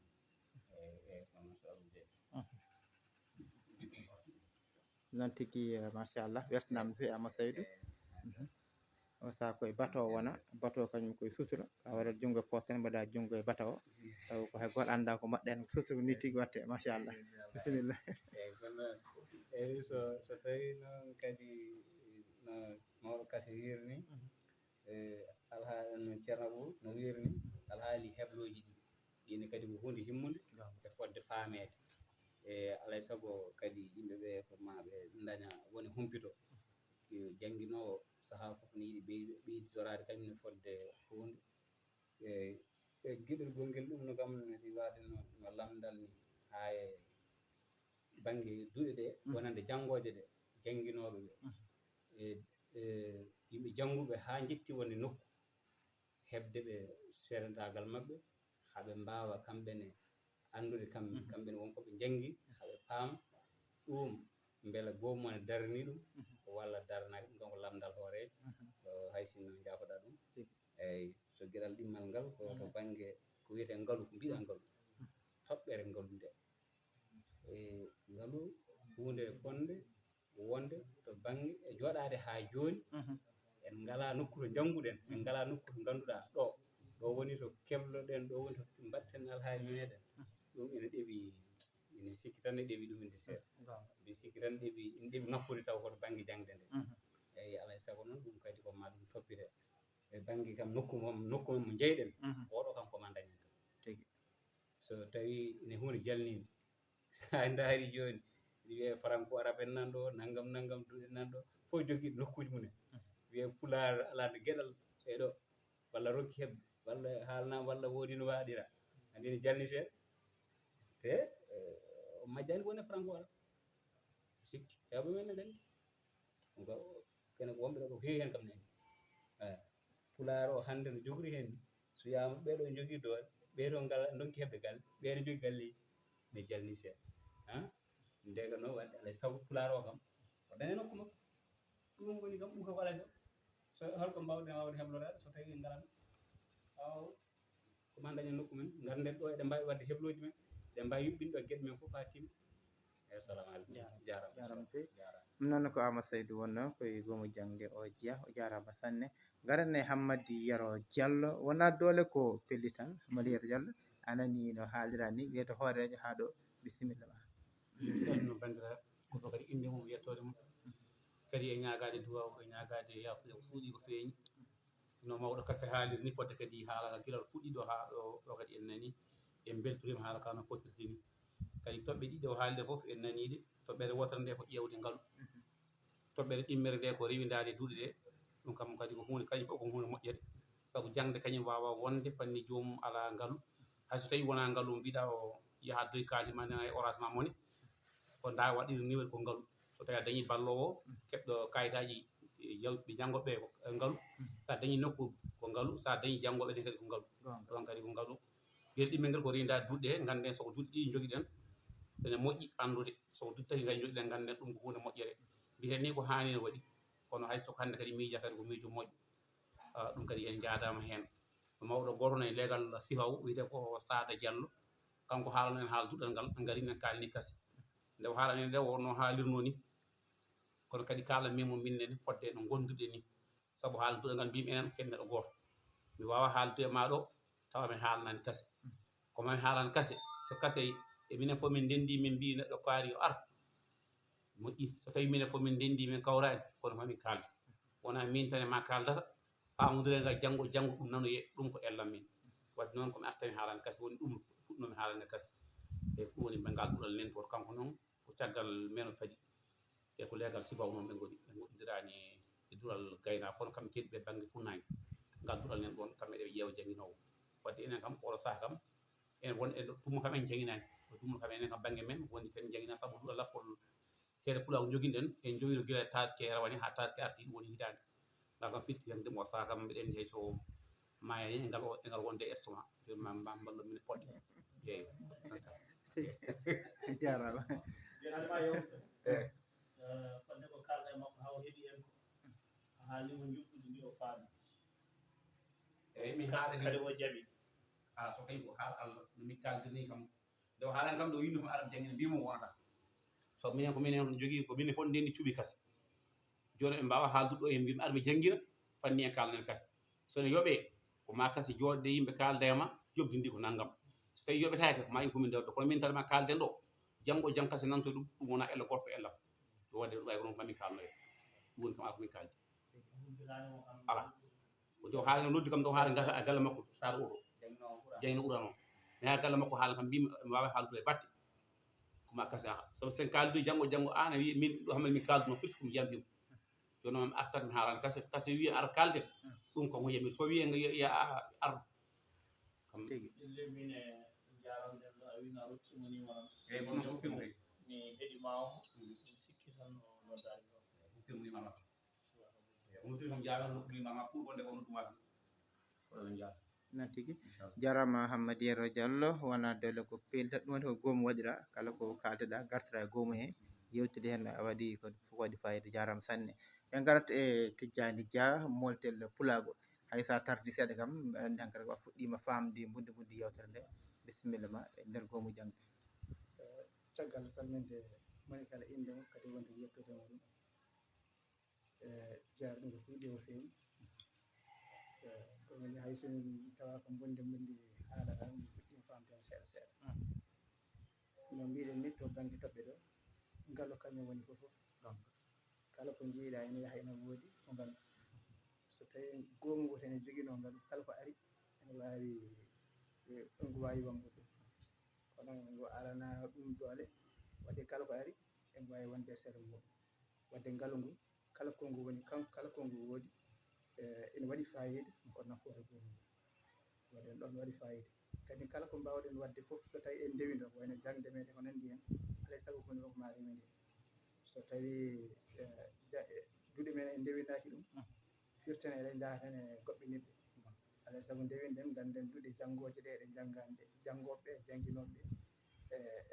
eyyi kono so Allah jaaɓi noon tigui machallah weltanama no fewi Amadou Saydou o saaha koye bato o wona bato o kañum koye sutura a waɗat junggo e poos tan mbaɗa junggo e bato o taw ko hay goto anda ko mbaɗɗa hen ko sutura ni tigui watte machallah bisimilla eyyi kono eyyi so tawi noon kadi no mawɗo Kase wirni alhaali no ceerno Abou no wirni alhaali hebloji ɗi ɗine kadi ko hunde himmude e fodde faamede e alay saago kadi yimɓeɓe ko ma ɓe daña woni humpito jangguinowo saaha foof ne yiiɗi ɓeydidorade kañum ne fodde hunde e gueɗel gonguel ɗum no kam nedi wade no lamdal ni ha e banggue duuɗe ɗe wonande janggoje ɗe jangguinoɓe ɓe yimɓe jangguɓe ha jetti wonde nokku hebde ɓe seedantagal mabɓe haaɓe mbawa kamɓene andude kamɓene wonkoɓe janggi haaɓe paama ɗum beele goomu ne darani ɗum walla daranaki ɗum kanko lamdal hoorejo hay sinno jafoɗa ɗum eyyi so gueɗal ɗimmal ngal ko to banggue ko wiyete ngaalu ko mbiɗa ngaalu toɓɓere ngaalu nde ngaalu hunde fonde wonde to banggue e joɗade ha joni en ngala nokku to jangguɗen en ngala nokku to ganduɗa ɗo woni to kebloɗen ɗo woni to mbatten alhaali meɗen ɗum ene ɗeeɓi ene sikki tan ne ɗeeɓi ɗuminde seeɗa mbi sikki tan ene ɗeeɓi ngakkude taw koto banggue jangde nde eyyi alay saago noon ɗum kadi ko ma ɗum toppite e banggue kam nokku mo jeyɗen oɗo kam koma dañen kam so tawi ene hunde jalnide ha daari joni wiye franco arabe en nanɗo naggam duuɗe nanɗo fof joguiɗo nokkuji mumen wiye pular alano gueɗal eɗo walla rokki hebde walla haalnama walla woodi no waɗira andi ne jalni seeɗa te o majjani ko woni e franco arabe sikki heɓɓe men ne gandi kene ko wonɓe ɗo ko heewi hen kam ne andi pulaar o hannde no jogori heen so wiyama ɓeeɗo jogii doole ɓeeɗo donki heɓde galle ɓeeɗo jogii galleji ne jalni seeɗa ndega noon wadde alay sago pulaar o kam o daña nokku makko ɗum woni kam ɗum kam alay sago so holko mbawɗen wawde heblorade so tawi en ngarat aw koma daña nokku men garden ɗo eɗen mbawi wadde hebloji men eɗen mbawi yuɓɓinde ɗo gueɗe men fof ha timmi assalamu aleykum jarama fewi ɗum noon ko Amadou Saydou wonno koye goomu jaŋde o jeeya o jarama sanne garanne Hammady Yero Diallo wona doole ko pelli tan Hammady Yero Diallo anani no haalira ni wiyeto hoorejo ha ɗo bisimilla ma mi salmino bandiraɓe koto kadi inde mum yettode mum kadi e ñagade duwaw e ñagade yafuya ko suuɗi ko feeñi no mawɗo kase haaliri ni fodde kadi haala gila fuɗɗi ɗo ha ɗo kadi en nani en beltorima haala ka no fotirtini kadi toɓɓe ɗiɗi o haalde foof en naniɗe toɓɓere wotere nde ko ƴewde ngaalu toɓɓere ɗimmere nde ko rewidade duuɗe ɗe ɗum kam kadi ko hunde kañum fof ko hunde moƴƴere saabu jangde kañum wawa wonde fanni joomum ala ngaalu hayso tawi wona ngaalu mbiɗa o yaaha doyi kalima nana e orage ma mone ko da waɗiri ni ko ngaalu so tawi a dañi ballowo keɓɗo kayitaji ɓe janggoɓe ko ngaalu sa dañi nokku ko ngaalu sa dañi janggoɓe ɗen kadi ko ngaalu ɗon kadi ko ngaalu gueɗe ɗimmel ngel ko rewidade duuɗe ɗe ganden soko duuɗe ɗiɗi jogui ɗen ene moƴƴi andude soko duuɗi tati kadi jogui ɗen ganden ɗum ko hunde moƴƴere mbiten ni ko hani ne waɗi kono hayso hande kadi miija kadi ko miijo moƴƴo ɗum kadi en jaadama hen mawɗo goto ne leegal sifaw wiyete ko Sada Diallo kanko haalano en haala duɗal ngal gari men kalni kasi nde o haalani nde wonno haalirno ni kono kadi kala memo minnene fodde no gonduɗe ni saabu haala duɗal ngal mbimi enen ken neɗɗo goto mi wawa haalde e maɗo tawa mi haalanani kase komami haalani kase so kase e minen fof min ndendi min mbi neɗɗo kaari yo ar moƴƴi so tawi minen fof min ndendi min kawrani kono mamin kaldu wona min tan e ma kaldata pamodire ngal janggo ɗum nanoye ɗum ko ellam min wadde noon komi artani haalani kase woni ɗum fuɗnomi haalande kase e ɗum woni bengal ɗuɗal nen goto kanko noon ko caggal men fadi e ko leegal sifaw noon ɓe goni ɓe goɗɗodirani e duɗal gayna kono kam keɗi ɓe banggue funnangue ngal duɗal nen ɗon kamɓe ɗeɓe ƴeewa janguinowo wadde enen kam oɗo saaha kam en won e tummo kam en janginani o tummo kam enen kam banggue men woni ken janguina saabu duɗal lappol seeɗa pulaw joguiɗen en joguino guila taske rawane ha taske arti ɗum woni hitande ngal kam fitti jangde mo saaha kam mbiɗen hay so maya ni e ngal wonde estomac joni ma ballo min poɗɗe yeeyo jarama jeeɗanma yewtude fodde ko kalɗa e makko haw heeɗi en ko haalimo juɓɓudi ndi o faami eyyi mi haala kadi o jaaɓi so tawi ko haala Allah no mi kaldirni kam nde o haalani kam ɗo windu ko aɗa jangguina mbimo wonata so minen ko minen jogui ko minen fof ndendi cuuɓi kase joni ɓe mbawa haaldude ɗo e mbimi aɗa mi janguina fanni en kalnen kase sono yooɓe ko ma kase jooɗde yimɓe kalda e ma jobdi ndi ko naggam so tawi yoɓetake ko ma in komin dewɗo kono min tan ma kalden ɗo janggo jang kase nanto ɗum ɗum wona ello gorko ellam wadde ɗum way ko ɗum mamin kalnoye ɗum woni kam ala komin kaldi ala ko jo haalano noddi kam ɗo haala gata a galle makko sara oɗo jangno ɓurano mi ha galle makko haala kam mbimi mi wawa haaldude batte koma kase aha so sen kaldoy janggo an a wi min ɗo hamma min kalduno firti komi yampimo joni noon mi artat mi haalani kase wiye ara kalden ɗum kam hoyamir so wiye ya ar kam lemmine jaramden ɗo a wino a rottimo ni wona eyyi kono ko firde mi heeɗimamo mi sikki tan no noddari ɗo firnimama on tiri kam jaarama nokkurimama pour wonde ko nodduma tan koɗon jaara non tigui jarama Hammady Yero Diallo wona dole ko pelta ɗum woni ko goomu waɗira kala ko kalteɗa gartata e goomu he yewtude hen a waɗi ko fof waɗi fayida jarama sanne en garat e Tidiani Dia moltel pulagol hay sa tardi seeɗa kam andi hankkadi a fuɗɗima famde budde yewtere nde bisimilla ma e nder goomu jangde caggal salminde moni kala inde mum kadi wonde yettude muɗum jaar ɗum ko suuɗi o feewi ɗumoni hay so tawa ko bonde haala tan mi fuɗɗima famde on seeɗa seeɗa no mbiɗen ni to banggue toɓɓe ɗo ngaalu kañum woni fof ɗon kala ko jiiɗa ene yaaha ene woodi ko ngaalu so tawi goomu ngo tan ene joguino ngaalu kala ko ari ene wawi ɗum ko wawi wonde kono ngo alana ɗum doole wadde kala ko ari ene wawi wonde e sere muɗum wadde ngaalu ngu kala kongu woni kanko kala kongu woodi ene waɗi fayida ko nafoore goomu ngu wadde ɗon waɗi fayida kadi kala ko mbawɗen wadde fof so tawi en ndewido wayno jangde meɗen ko nandi hen alay saago hunde fof ma remede so tawi duuɗe men en ndewinaki ɗum firten eɗen jaha tan e goɓɓinirɗe alay saago ndewinɗen ganden duuɗi janngoje ɗe eɗen janngande janngoɓe jannginoɓe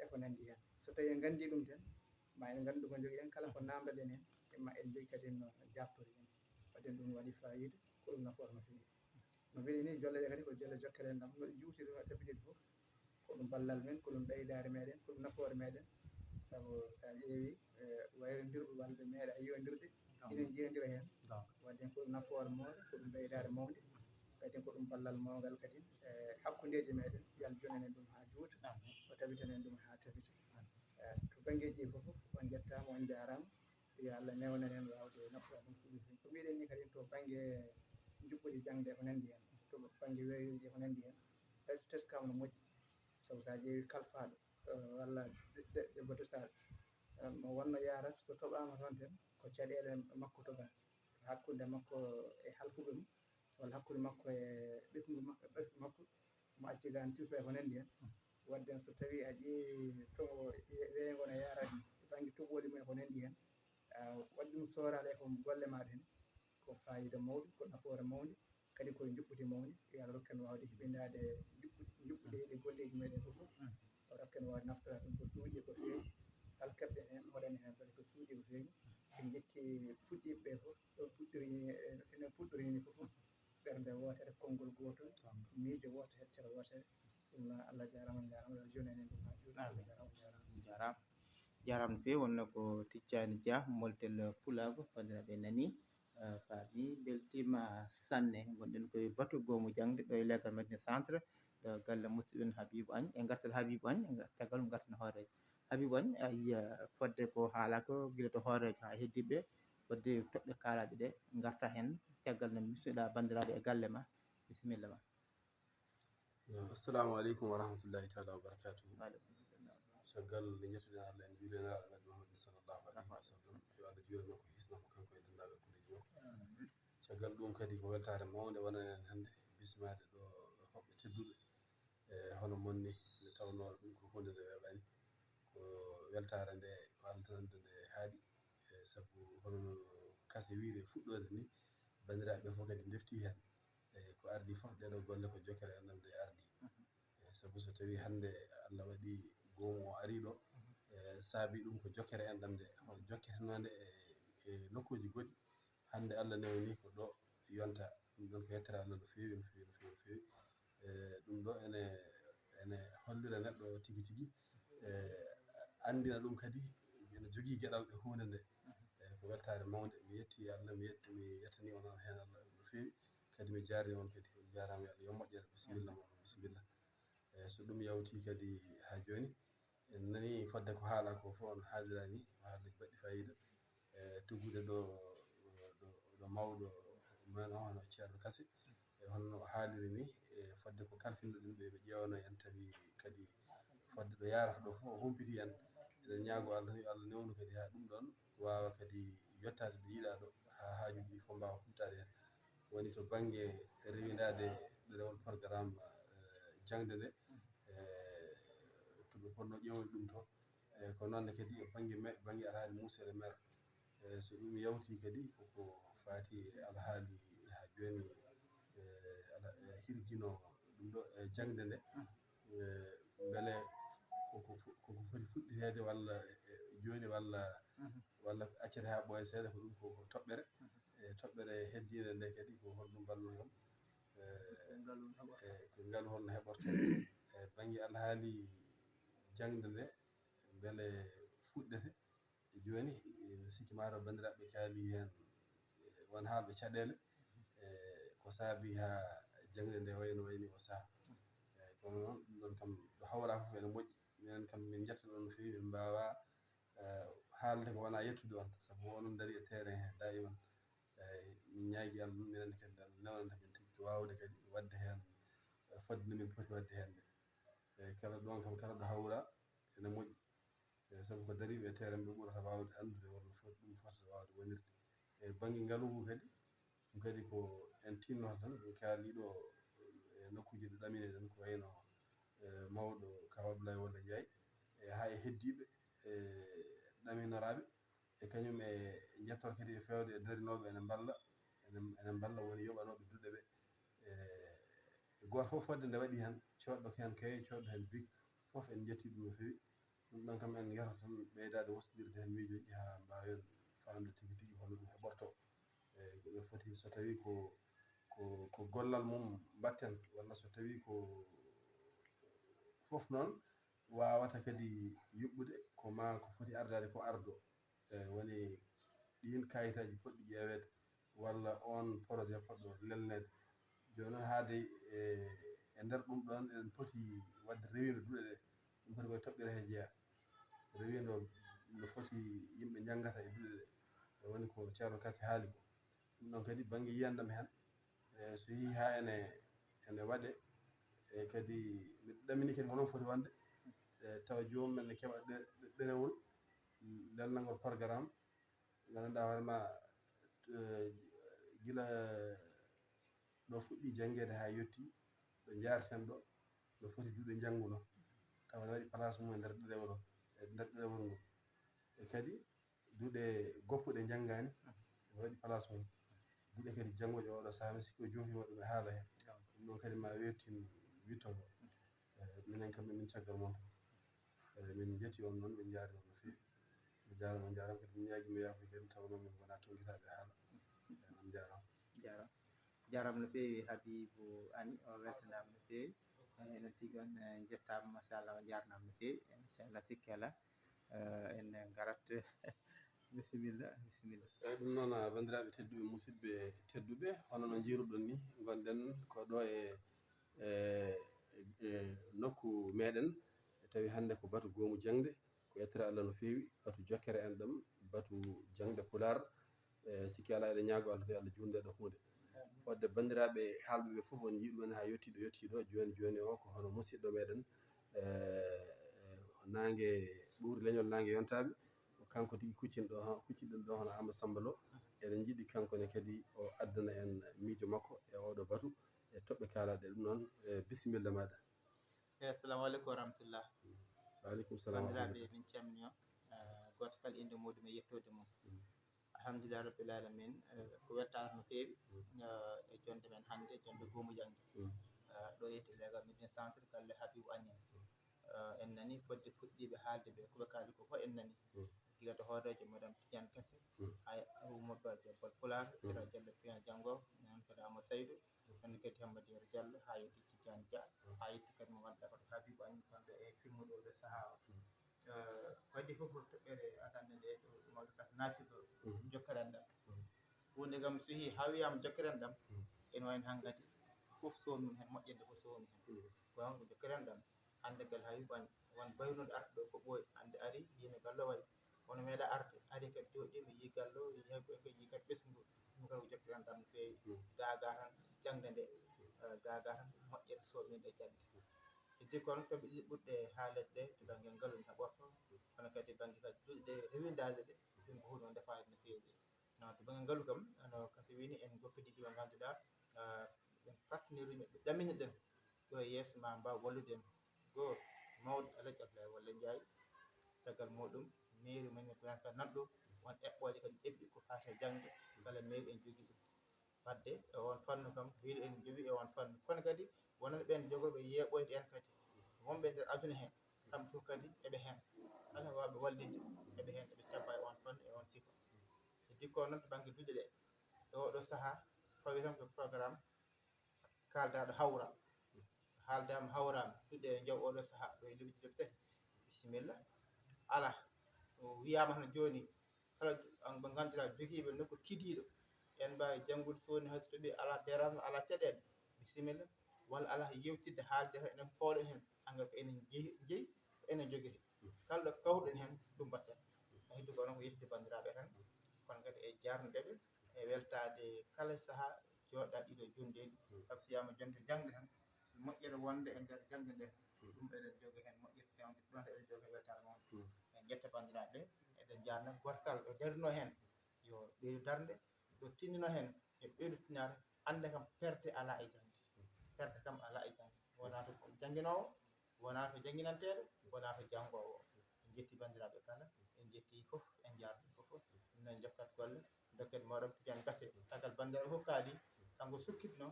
e ko nanndi hen so tawi en nganndi ɗum ten ma en nganndu ko jogii en kala ko namdoɗen hen ma en jogii kadi no jabtori hen waɗen ɗum waɗi fayida ko ɗum nafoore no feewi no weeli ni jolleje kadi ko jolle jokkere ndam no ɗe juutiri no tabitide fof ko ɗum ballal men ko ɗum ɓeydare meɗen ko ɗum nafoore meɗen sabu sa ƴeewi wayrondirɓe walde meeɗa yiyodirde inen jeyodira hen wadde ko ɗum nafoore mawde ko ɗum ɓeydare mawde kadi ko ɗum ballal mawgal kadi e hakkudeji meɗen yo Allah jonen en ɗum ha juuta o tabitanen ɗum ha tabita to banggueji ɗi fof on jettama on jarama yo Allah newnan en wawde nafoore ɗum suuɗi ko mbiɗen ni kadi to banggue juɓɓudi jangde ko nandi hen to banggue weeyoji ko nandi hen hay so teskama no moƴƴi sabu sa ƴeewi kalfaɗo walla debbo tesaɗo mo wonno yarata so toɓama toon ten ko caɗele makko toɓa hakkude makko e halkuɓe mum walla hakkude makko e ɓesgu makko mo acci ga tilta ko nandi hen wadde so tawi a ƴeewi to weeyogo no yarani banggue toɓoli mumen ko nandi hen waɗi ɗum sorade ko golle maɗa hen ko fayida mawɗo ko nafoore mawde kadi koye juɓɓudi mawde yo Allah rokku en wawde hiɓindade juɓɓudi golleji meɗen fof o rokku en wawde naftorade ɗum ko suuɗi ko feewi kala keɓɗen hen waɗane hen kadi ko suuɗi ko feewi en jetti fuɗɗiɓe fof ɗo puɗɗori enen puɗɗorini fof ɓernde wotere konngol gotol miijo wotere hettere wotere ɗum noon Allah jarama on jarama yo jonen en ɗum ha juuɗe Allah jarama jaram no feewi wonno ko Tidiani Dia moltel Pulago bandiraɓe nani faami beltima sanne gonɗen koye Batu goomu jangde ɗo e leggal Madina centre ɗo galle musidɓe Habibou Agne e gartal Habibou Agne caggal ɗum gartan hoorejo Habibou Agne a yiya fodde ko haalaka guila to hoorejo ha heddiɓe fodde toɓɓe kaalaɗe ɗe garta hen caggal no bismiɗa bandiraɓe e galle ma bisimilla ma. Assalamu aleykum wa rahmatullahi taala wa barakatuhu caggal nde jettuɗen Allah en juulena alhaji Muhammad sallllahu alayhi wa sallam yo Allah juulano ko hisna ko kanko e dendagal kureji makko caggal ɗum kadi ko weltare mawde wonan en hannde bismade ɗo hoɓɓe tedduɓe e hono monni nde tawno ɗum ko hunde nde weeɓani ko weltare nde ko altanande nde haaɗi e sabu hono no kase wiiri e fuɗɗode ni bandiraɓe fof kadi defti hen e ko ardi fof ɗeɗo golle ko jokkere enɗam nde ardi sabu so tawi hannde Allah waɗi goomu o ari ɗo saabi ɗum ko jokkere enɗam nde jokketenode e nokkuji goɗɗi hannde Allah newni ko ɗo yonta ɗum ɗon ko yettere Allah no feewi no feewi no feewi no feewi ɗum ɗo ene hollira neɗɗo tigi tigi andina ɗum kadi ene jogii geɗal e hunde nde ko weltare mawde mi yetti Allah mi yettani on hen Allah no feewi kadi mi jaarni on kadi on jarama Allah yo moƴƴere bisimilla moon bisimilla so ɗum yawti kadi ha joni en nani fodde ko haala ko fof on haalirani ko haalde baɗɗi fayida tuggude ɗo mawɗo men o hono ceerno Kassé e honno o haaliri ni e fodde ko kalfinɗoɗen ɓe ƴewano en tawi kadi fodde ɗo yarata ɗo fof o humpiti en eɗen ñaago Allah yo Allah newnu kadi ha ɗum ɗon wawa kadi yettade ɗo yiiɗa ɗo ha haajuji fof mbawa humtade hen woni to banggue rewidade ɗerewol programme jangde nde toɓe ponno ƴewoy ɗum to ko noonne kadi e banggue alhaali muusere mere so ɗum yawti kadi koko faati alhaali ha joni hirjino ɗum ɗo e jangde nde beele koko foti fuɗɗitede walla joni walla accete ha ɓooya seeɗa ko ɗum ko toɓɓere toɓɓere heddide nde kadi ko holɗum ballol ngam ko ngaalu holno heɓorte e banggue alhaali jangde nde beele fuɗɗete joni mi sikki mataw bandiraɓe kaali hen won haalɓe caɗele ko saabi ha jangde nde wayno wayni o saaha kono noon ɗum ɗon kam ɗo hawra fof ene moƴƴi minen kam min jetta ɗon no feewi min mbawa haalde ko wona yettude on sabu onon daari e terrain he dayiman min ñaagui Allah ɗum minenne kadi Allah newnanta min tigui wawde kadi wadde hen fodde nde min poti wadde hen nde kala ɗon kam kala ɗo hawra ene moƴƴi sabu ko daariɓe e terrain ɓe ɓurata wawde andude holno foti ɗum fotata wawde wonirde e banggue ngaalu ngu kadi ɗum kadi ko en tinnoto tan min kaaliɗo e nokkuji ɗo ɗamine ɗen ko wayno mawɗo kaw Abdoulaye Wole Ndiaye ha e heddiɓe ɗaminoraɓe e kañum e jetto kadi e fewde e darinoɓe ene mballa ene enen balla woni yoɓanoɓe duɗe ɓe goto fof fodde nde waɗi hen coɗɗo ko hen kaye coɗɗo hen big fof en jetti ɗum no fewi ɗum ɗon kam en yata tan ɓeydade wosɗirde hen miijoji ha mbawen famde tigui tigui holno ɗum heɓorto ɓe foti so tawi ko gollal mum mbatten walla so tawi ko fof noon wawata kadi yuɓɓude ko ma ko foti ardade ko ardo woni ɗin kayitaji poɗɗi ƴeewede walla on projet poɗɗo lelnede joni noon haade e nder ɗum ɗon eɗen poti wadde rewido duɗe ɗe ɗum foti koye toɓɓere he jeeya rewido no foti yimɓe janggata e duɗe ɗe woni ko ceerno Kassi haali ko ɗum ɗon kadi banggue yiyandam hen so yeehi ha ene waɗe kadi miɗo ɗamini kadi ko noon foti wonde tawa jomumen ne keɓa ɗerewol lelnagol programme gandanɗa hoorema guila ɗo fuɗɗi janggede ha yetti ɗo jareten ɗo no foti duuɗe jangguno tawa ne waɗi place mum e nder ɗerewol o e nder ɗerewol ngol e kadi duuɗe goppuɗe janggani ne waɗi place mum duuɗe kadi janggoje oɗo saaha mi sikki o joofima ɗum e haala hen ɗum ɗon kadi ma webtin witto ngo minen kam min caggal moon tan min jetti on noon min jaari on no fewi mi jarama on jarama kadi mi ñaguima yafuya kadi tawa noon min gona tonguitaɓe haala on jarama jaram no fewi Habibou Ani o weltanama no fewi enen tigui on jettama machallah on jarnama no fewi inchallah sikki ala en garat bisimilla eyyi ɗum noon bandiraɓe tedduɓe musidɓe tedduɓe hono no jiruɗon ni gonɗen ko ɗo e nokku meɗen tawi hande ko batu goomu jaŋde ko yettere Allah no fewi batu jokkere en ɗam batu jaŋde pular sikki ala eɗen ñaago Allah tawi Allah jundeɗo hunde fodde bandiraɓe haalɓeɓe foof on jiiɗumen ha yettiɗo joni o ko hono musidɗo meɗen nangue ɓuuri leñol nangue yontaɓe ko kanko tigui kuccinɗen ɗo hono Amadou Samba Lo eɗen jiiɗi kankone kadi o addana en miijo makko e oɗo batu e toɓɓe kalaɗe ɗum noon bisimilla maɗa assalamu aleykum wa rahmatullah waaleykum salam bandiraɓe min calmini on goto kala inde muɗum e yettode mum alhamdulillah rabbil alamin ko wettare no fewi e jonde men hannde jonde goomu jaŋde ɗo yetti legal meɗen centre galle Habibou Ani en nani fodde fuɗɗiɓe haalde ɓe koɓe kaali ko fof en nani gila to hoorejo madame Tidiane Kassé hay Aboumabar Diabbal Pular ira Diallo Pian Diango nan kadi Amadou Saydou nan kadi Hammady Yero Diallo ha yetti Tidiane Dia ha yetti kadi mo ganduɗa koto Habibou Ani kamɓe e filmuɗo ɓe saaha o wadde fof toɓɓere atande nde to mawɗo Kassé naati ɗo jokkeren ɗam hunde kam so yeehi ha wiyama jokkeren ɗam ene wayno hankkadi fof sohnum hen moƴƴede fof sohnu hen wonko jokkeren ɗam hande gal Habibou Ani won baynude arde ɗo ko ɓooyi hande ari yino gallo wayi wono meeɗa arde ari kadi jooɗima yi gallo yi kadi ɓesgu ɗum kadi ko jokkiren ɗam no fewi gaga tan jangde nde gaga tan moƴƴere sohmide jangde heddi kono koɓe ɗiɗi ɓurɗe haalede ɗe to banggue ngaalu ne heɓorto kono kadi banggue kadi duuɗe ɗe rewidade ɗe ɗum ko hunde defade no fewi non to banggue ngaalu kam no Kassé wini en goppidiji ɓe ganduɗa ɓen partenariuji ɓe ɗamini ɗen ɗo e yeeso ma mbaw wallude en goho mawɗo Alaji Abdoulaye Walla Ndiaye caggal muɗum mairie men kadi nanɗo won eɓɓoje kadi ɗeɓɓi ko fate jangde kala mairie en jogui ɗum wadde e on fannu kam mairie en jogui e on fannu kono kadi wonano ɓen jogoɓe yeeɓoyde en kadi wonɓe nder aduna he kamɓe fof kadi eɓe hen kala wawɓe wallide eɓe hen eɓe cabba e on fannu e on sifa heddi ko noon to banggue duuɗe ɗe e oɗo saaha fawi tan ko programme kaldaɗo hawra haaldama hawrama duuɗe jaw oɗo saaha ɗo e lebbi tati bisimilla ala wiyama tan joni kala ɓe ganduɗa joguiɓe nokku kidiɗo en mbawi janggude soni hay so tooɓi ala dérangement ala caɗele bisimilla walla ala yewtidde haalde tan enen pawɗen hen engrais ko enen jeeyi ko enen joguiri kala ɗo kawruɗen hen ɗum mbatten heddi ko noon ko yettude bandiraɓe tan kono kadi e jarnudeɓe e weltade kala saaha joɗɗa ɗiɗo jondeji saabu so wiyama jonde jangde tan moƴƴere wonde e nder jangde nde ɗum eɗen jogui hen moƴƴere fewde ɗum eɗen jogui weltare moon en jetta bandiraɓe eɗen jarna goto kala ɗo darino hen yo ɓeydu darde ɗo tinnino hen yo ɓeydu tinnare ande kam perde ala e jangde perde kam ala e jangde wona to jangguinowo wona to jangguinanteɗo wona to janggowo en jetti bandiraɓe kala en jetti foof en jarni foof ɗum en jokkat golle dokken mawɗo tijan gafe tagal bandiraɓe fof kaali kanko sukkitno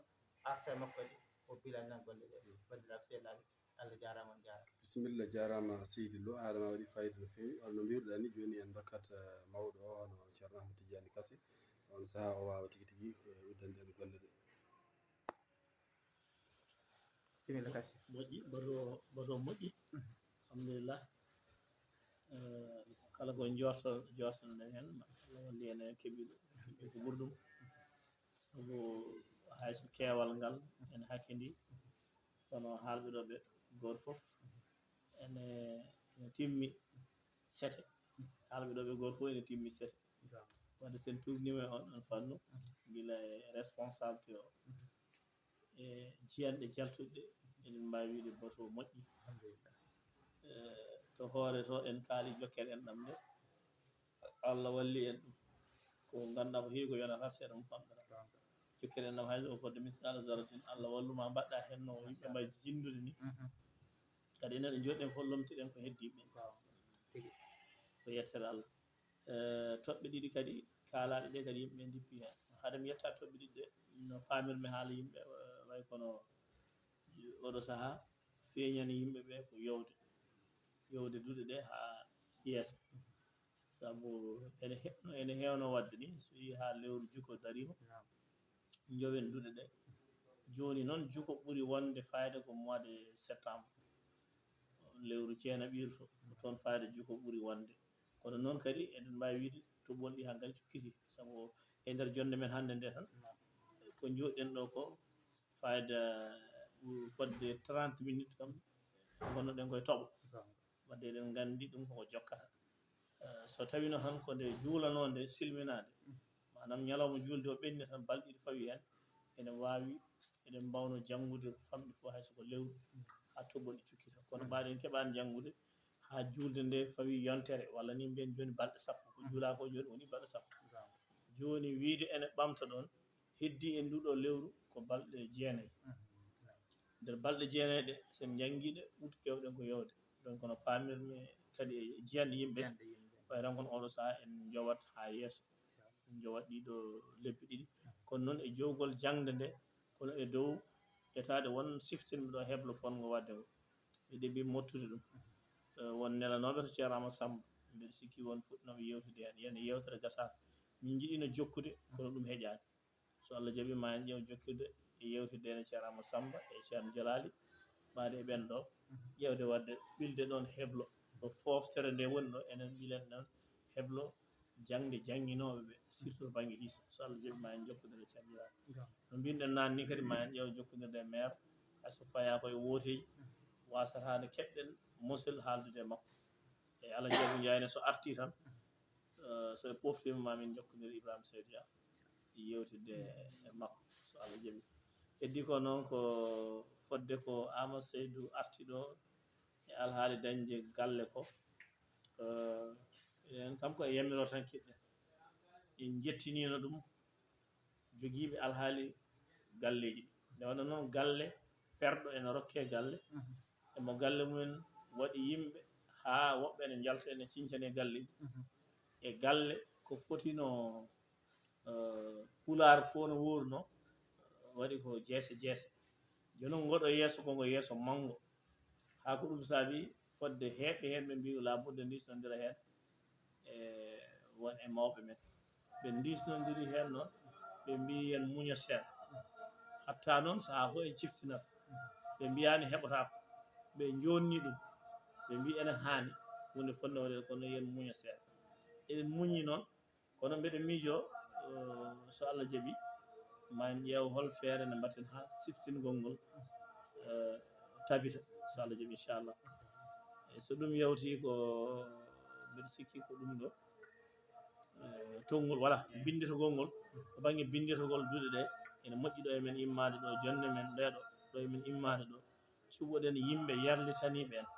arta e makko kadi o bilan nan golle ɗe bandiraɓe sehlaɓe Allah jarama on jarama bisimilla jarama seydi Lo adama waɗi fayida no fewi holno mbiruɗa ni joni en dokkat mawɗo o hono ceerno Ahmad Tidiani Kassé on saaha o wawa tigui tigui uddande en golle ɗe bisimilla Kassé moƴƴi bato moƴƴi alhamdulillah kala ko jortoɗen hen Allah walli en keeɓi ko ɓurɗum sabu hayso keewal ngal ene hakkidi kono haalɓeɗoɓe goto foof ene timmi sete haalɓeɗoɓe goto foof ene timmi sete wadde sen tugnima e on ɗon fannu gila e responsabilité o e jiyanɗe jaltuɗe eɗen mbawi wiide bato moƴƴi to hoore to en kaali jokken en ɗam nde Allah walli en ɗum ko ganduɗa ko heewi ko yonata seeɗa mum famɗata jokken en ɗam hayso o fodde miskala zaratin Allah walluma mbaɗɗa hen no yimɓe mbawi jindude ni kadi enen ɗo jooɗiɗen fof lomtiɗen ko heddiɓe ko yettere Allah toɓɓe ɗiɗi kadi kaalaɗe ɗe kadi yimɓe dippi hen haade mi yetta toɓɓe ɗiɗi ɗe no pamirmi haala yimɓe way kono oɗo saaha feeñani yimɓeɓe ko yowde duuɗe ɗe ha yeeso saabu ene hewno wadde ni so yi ha lewru jukko darima jowen duuɗe ɗe joni noon jukko ɓuuri wonde fayida ko mois de septembre lewru jeenaɓiru to ko toon fayida jukko ɓuuri wonde kono noon kadi eɗen mbawi wiide toɓoli ɗi hankkadi cukkiti saabu e nder jonde men hannde nde tan ko joɗɗen ɗo ko fayida fodde 30 minutes kam gonnoɗen koye tooɓo wadde eɗen gandi ɗum koko jokkata so tawino tan ko nde juulanode silminade manam ñalawma julde o ɓenni tan balɗe ɗiɗi fawi hen ene wawi eɗen mbawno janngude ko famɗi fo hayso ko lewru ha toɓoli cukkita kono mbaɗen keɓani janngude ha julde nde fawi yontere walla ni mbiyen joni balɗe sappo ko juula ko joni woni balɗe sappo joni wiide ene ɓamta ɗon heddi e nduɗo lewru ko balɗe jeenayyi nder balɗe jeenayyi ɗe sen jangguiɗe ɓuuti kewɗen ko yewde donc kono pamirmi kadi e jiyanɗe yimɓe way tan kono oɗo saaha en jowat ha yeeso en jowat ɗiɗo lebbi ɗiɗi kono noon e jowgol jangde nde kono e dow etade won siftinɓe ɗo heblo fongo wadde ngo ɓe ɗeɓi mottude ɗum won nelanoɓe to ceerno Amadou Samba mbiɗa sikki won fuɗɗinoɓe yewtude hen yiyande yewtere gasaka min jiiɗino jokkude kono ɗum heeƴani so Allah jaaɓi ma en ƴeew jokkirde e yewtidde ene ceerno Amadou Samba e ceerno Djalali ɓaade e ɓen ɗo ƴewde wadde ɓilde ɗon heblo ɗo foftere nde woni ɗo enen ɓilen ɗon heblo jangde jangguinoɓeɓe surtout to banggue hissa so Allah jaaɓi ma en jokkodire ceerno Djalali no mbinoɗen nane ni kadi ma en ƴeew jokkodirde e maire hayso faya koye woteji wasatade keɓɗen musil haaldude e makko e Allah jaaɓi jayne so arti tan so e poftima mamin jokkodir Ibrahima Seydou Dia yewtidde e makko so Allah jaaɓi heddi ko noon ko fodde ko Amadou Seydou arti ɗo e alhaali dañde galle ko en kam ko e yamiro tan kiɗɗen en jettinino ɗum joguiɓe alhaali galleji ɗi nde wonno noon galle perɗo ene rokke galle emo galle mumen waɗi yimɓe ha woɓɓe ene jalta ene cincane galleji e galle ko fotino pular fo no wuurno waɗi ko jeese joni ngoɗo yeeso kongo yeeso manggo ha ko ɗum saabi fodde heɓɓe hen ɓe mbi labudde ndisnodira hen e won e mawɓe men ɓe ndisnodiri hen noon ɓe mbi yen muña seeɗa hatta noon saaha fo en ciftinat ɓe mbiyani heɓotako ɓe jonni ɗum ɓe mbi ene hani hunde fonde waɗede kono yen muña seeɗa eɗen muñi noon kono mbeɗa miijo so Allah jaaɓi ma en ƴeew hol feere nde mbatten ha siftingol ngol tabita so Allah jaaɓi inchallah so ɗum yawti ko mbeɗa sikki ko ɗum ɗo tongol voilà binditogol ngol to banggue binditogol duuɗe ɗe ene moƴƴi ɗo emen immade ɗo jonde men ndeɗo ɗo emen immade ɗo cuɓoɗen yimɓe yarlitaniɓe en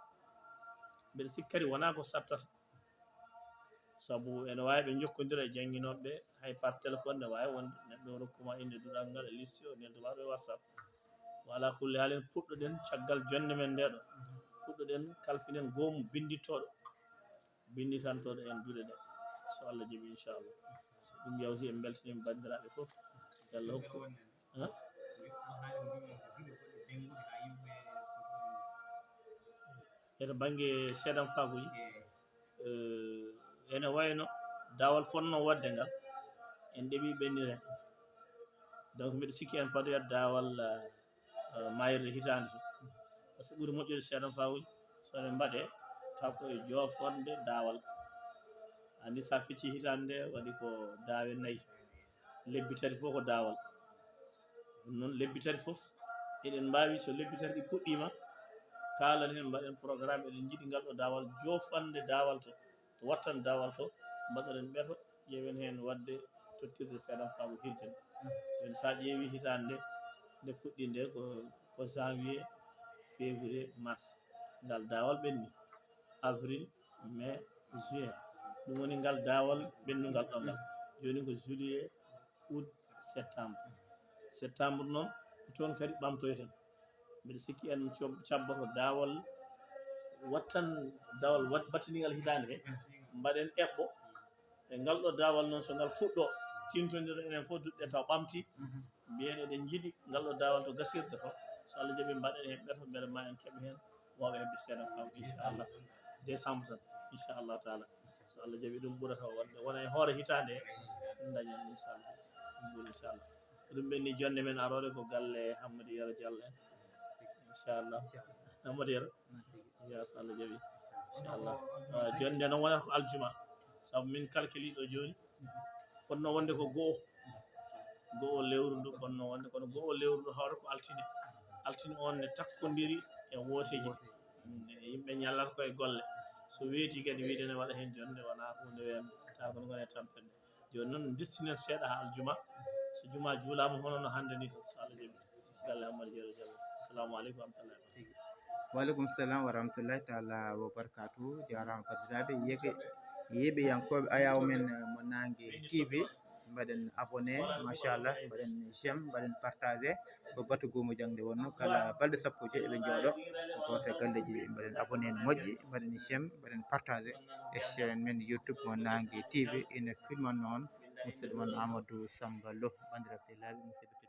mbeɗa sikki kadi wona ko sattata saabu ene wawi ɓe jokkodira e jangguinoɓeɓe hay par téléphone ne wawi wonde neɗɗo o rokkuma inde duɗal ngal e liste o neldoma ɗo e WhatsApp wala kulle halen puɗɗoɗen caggal jonde men ndeɗo puɗɗoɗen kalfinen goomu bindittoɗo binditantoɗo en duuɗe ɗe so Allah jaaɓi inchallah ɗum yawti en beltanima bandiraɓe fof Allah hokku ene banggue seeɗan fagoji ene wayno dawal fonno wadde ngal en ɗeɓi ɓennire donc mbiɗa sikki en padoyat dawal mayirde hitande to par ce que ɓuuri moƴƴude seeɗan fagoji soɗe mbaɗe taw koye jofonde dawal andi sa fecci hitande nde waɗi ko dawe 4 lebbi 3 fof ko dawal ɗum noon lebbi 3 fof eɗen mbawi so lebbi 3 ɗi puɗɗima kalan hen mbaɗen programme eɗen jiiɗi ngal ɗo dawal jofande dawal to wattan dawal to mbaɗoɗen ɓeeto ƴeewen hen wadde tottirde seeɗan fago hirde joni sa ƴeewi hitande nde fuɗɗi nde ko janvier février mars ngal dawal ɓenni avril mai juin ɗum woni ngal dawal ɓennugal ɗo ngal joni ko juillet août septembre noon toon kadi ɓamtoyten mbiɗa sikki en cabboto dawal wattan dawal battinigal hitande he mbaɗen eɓɓo e ngal ɗo dawal noon so ngal fuɗɗo tintodira enen fof duɗɗe taw ɓamti mbiyen eɗen jiiɗi ngal ɗo dawal to gasirde to so Allah jaaɓi mbaɗen hen ɓeeto beele ma en keeɓa hen wawɓe hebde seeɗan fago inchallah décembre tan inchallahu taala so Allah jaaɓi ɗum ɓurata wadde wona e hoore hitande he dañen inchallah ɗum ɓuuri inchallah ɗum ɓenni jonde men arore ko galle Hammadou Yero Diallo en inchallah Hammadou Yero ya so Allah jaaɓi inchallah jonde noon wonata ko aljuma saabu min calcule ɗo joni fonno wonde ko go'o lewru ndu fonno wonde kono go'o lewru ndu hawra ko altine on ne takkodiri e wooteji yimɓe ñallata koye golle so weeti kadi wiide ne waɗa hen jonde wona hunde wende taw kono gone tampere joni noon destinen seeɗa ha aljuma so juma juulama hono no hande ni so Allah jaaɓi galle Hammadou Yero Diallo assalamu aleykum wa rahmatullahi waleykum salam wa rahmatullahi taala wa barakatuhu jarama bandiraɓe yeeɓeyankoɓe ayaw men mo nangue TV mbaɗen abonné machallah mbaɗen j'aime mbaɗen partagé ko Batu goomu jaŋde wonno kala balɗe sappo e joyi eɓe jooɗo goto e galleji ɗi mbaɗen abonné ne moƴƴi mbaɗen j'aime mbaɗen partagé e chaine men YouTube mo nangue TV ina filma noon musidɗo moon Amadou Samba Lo bandiraɓe laaɓi musidɗo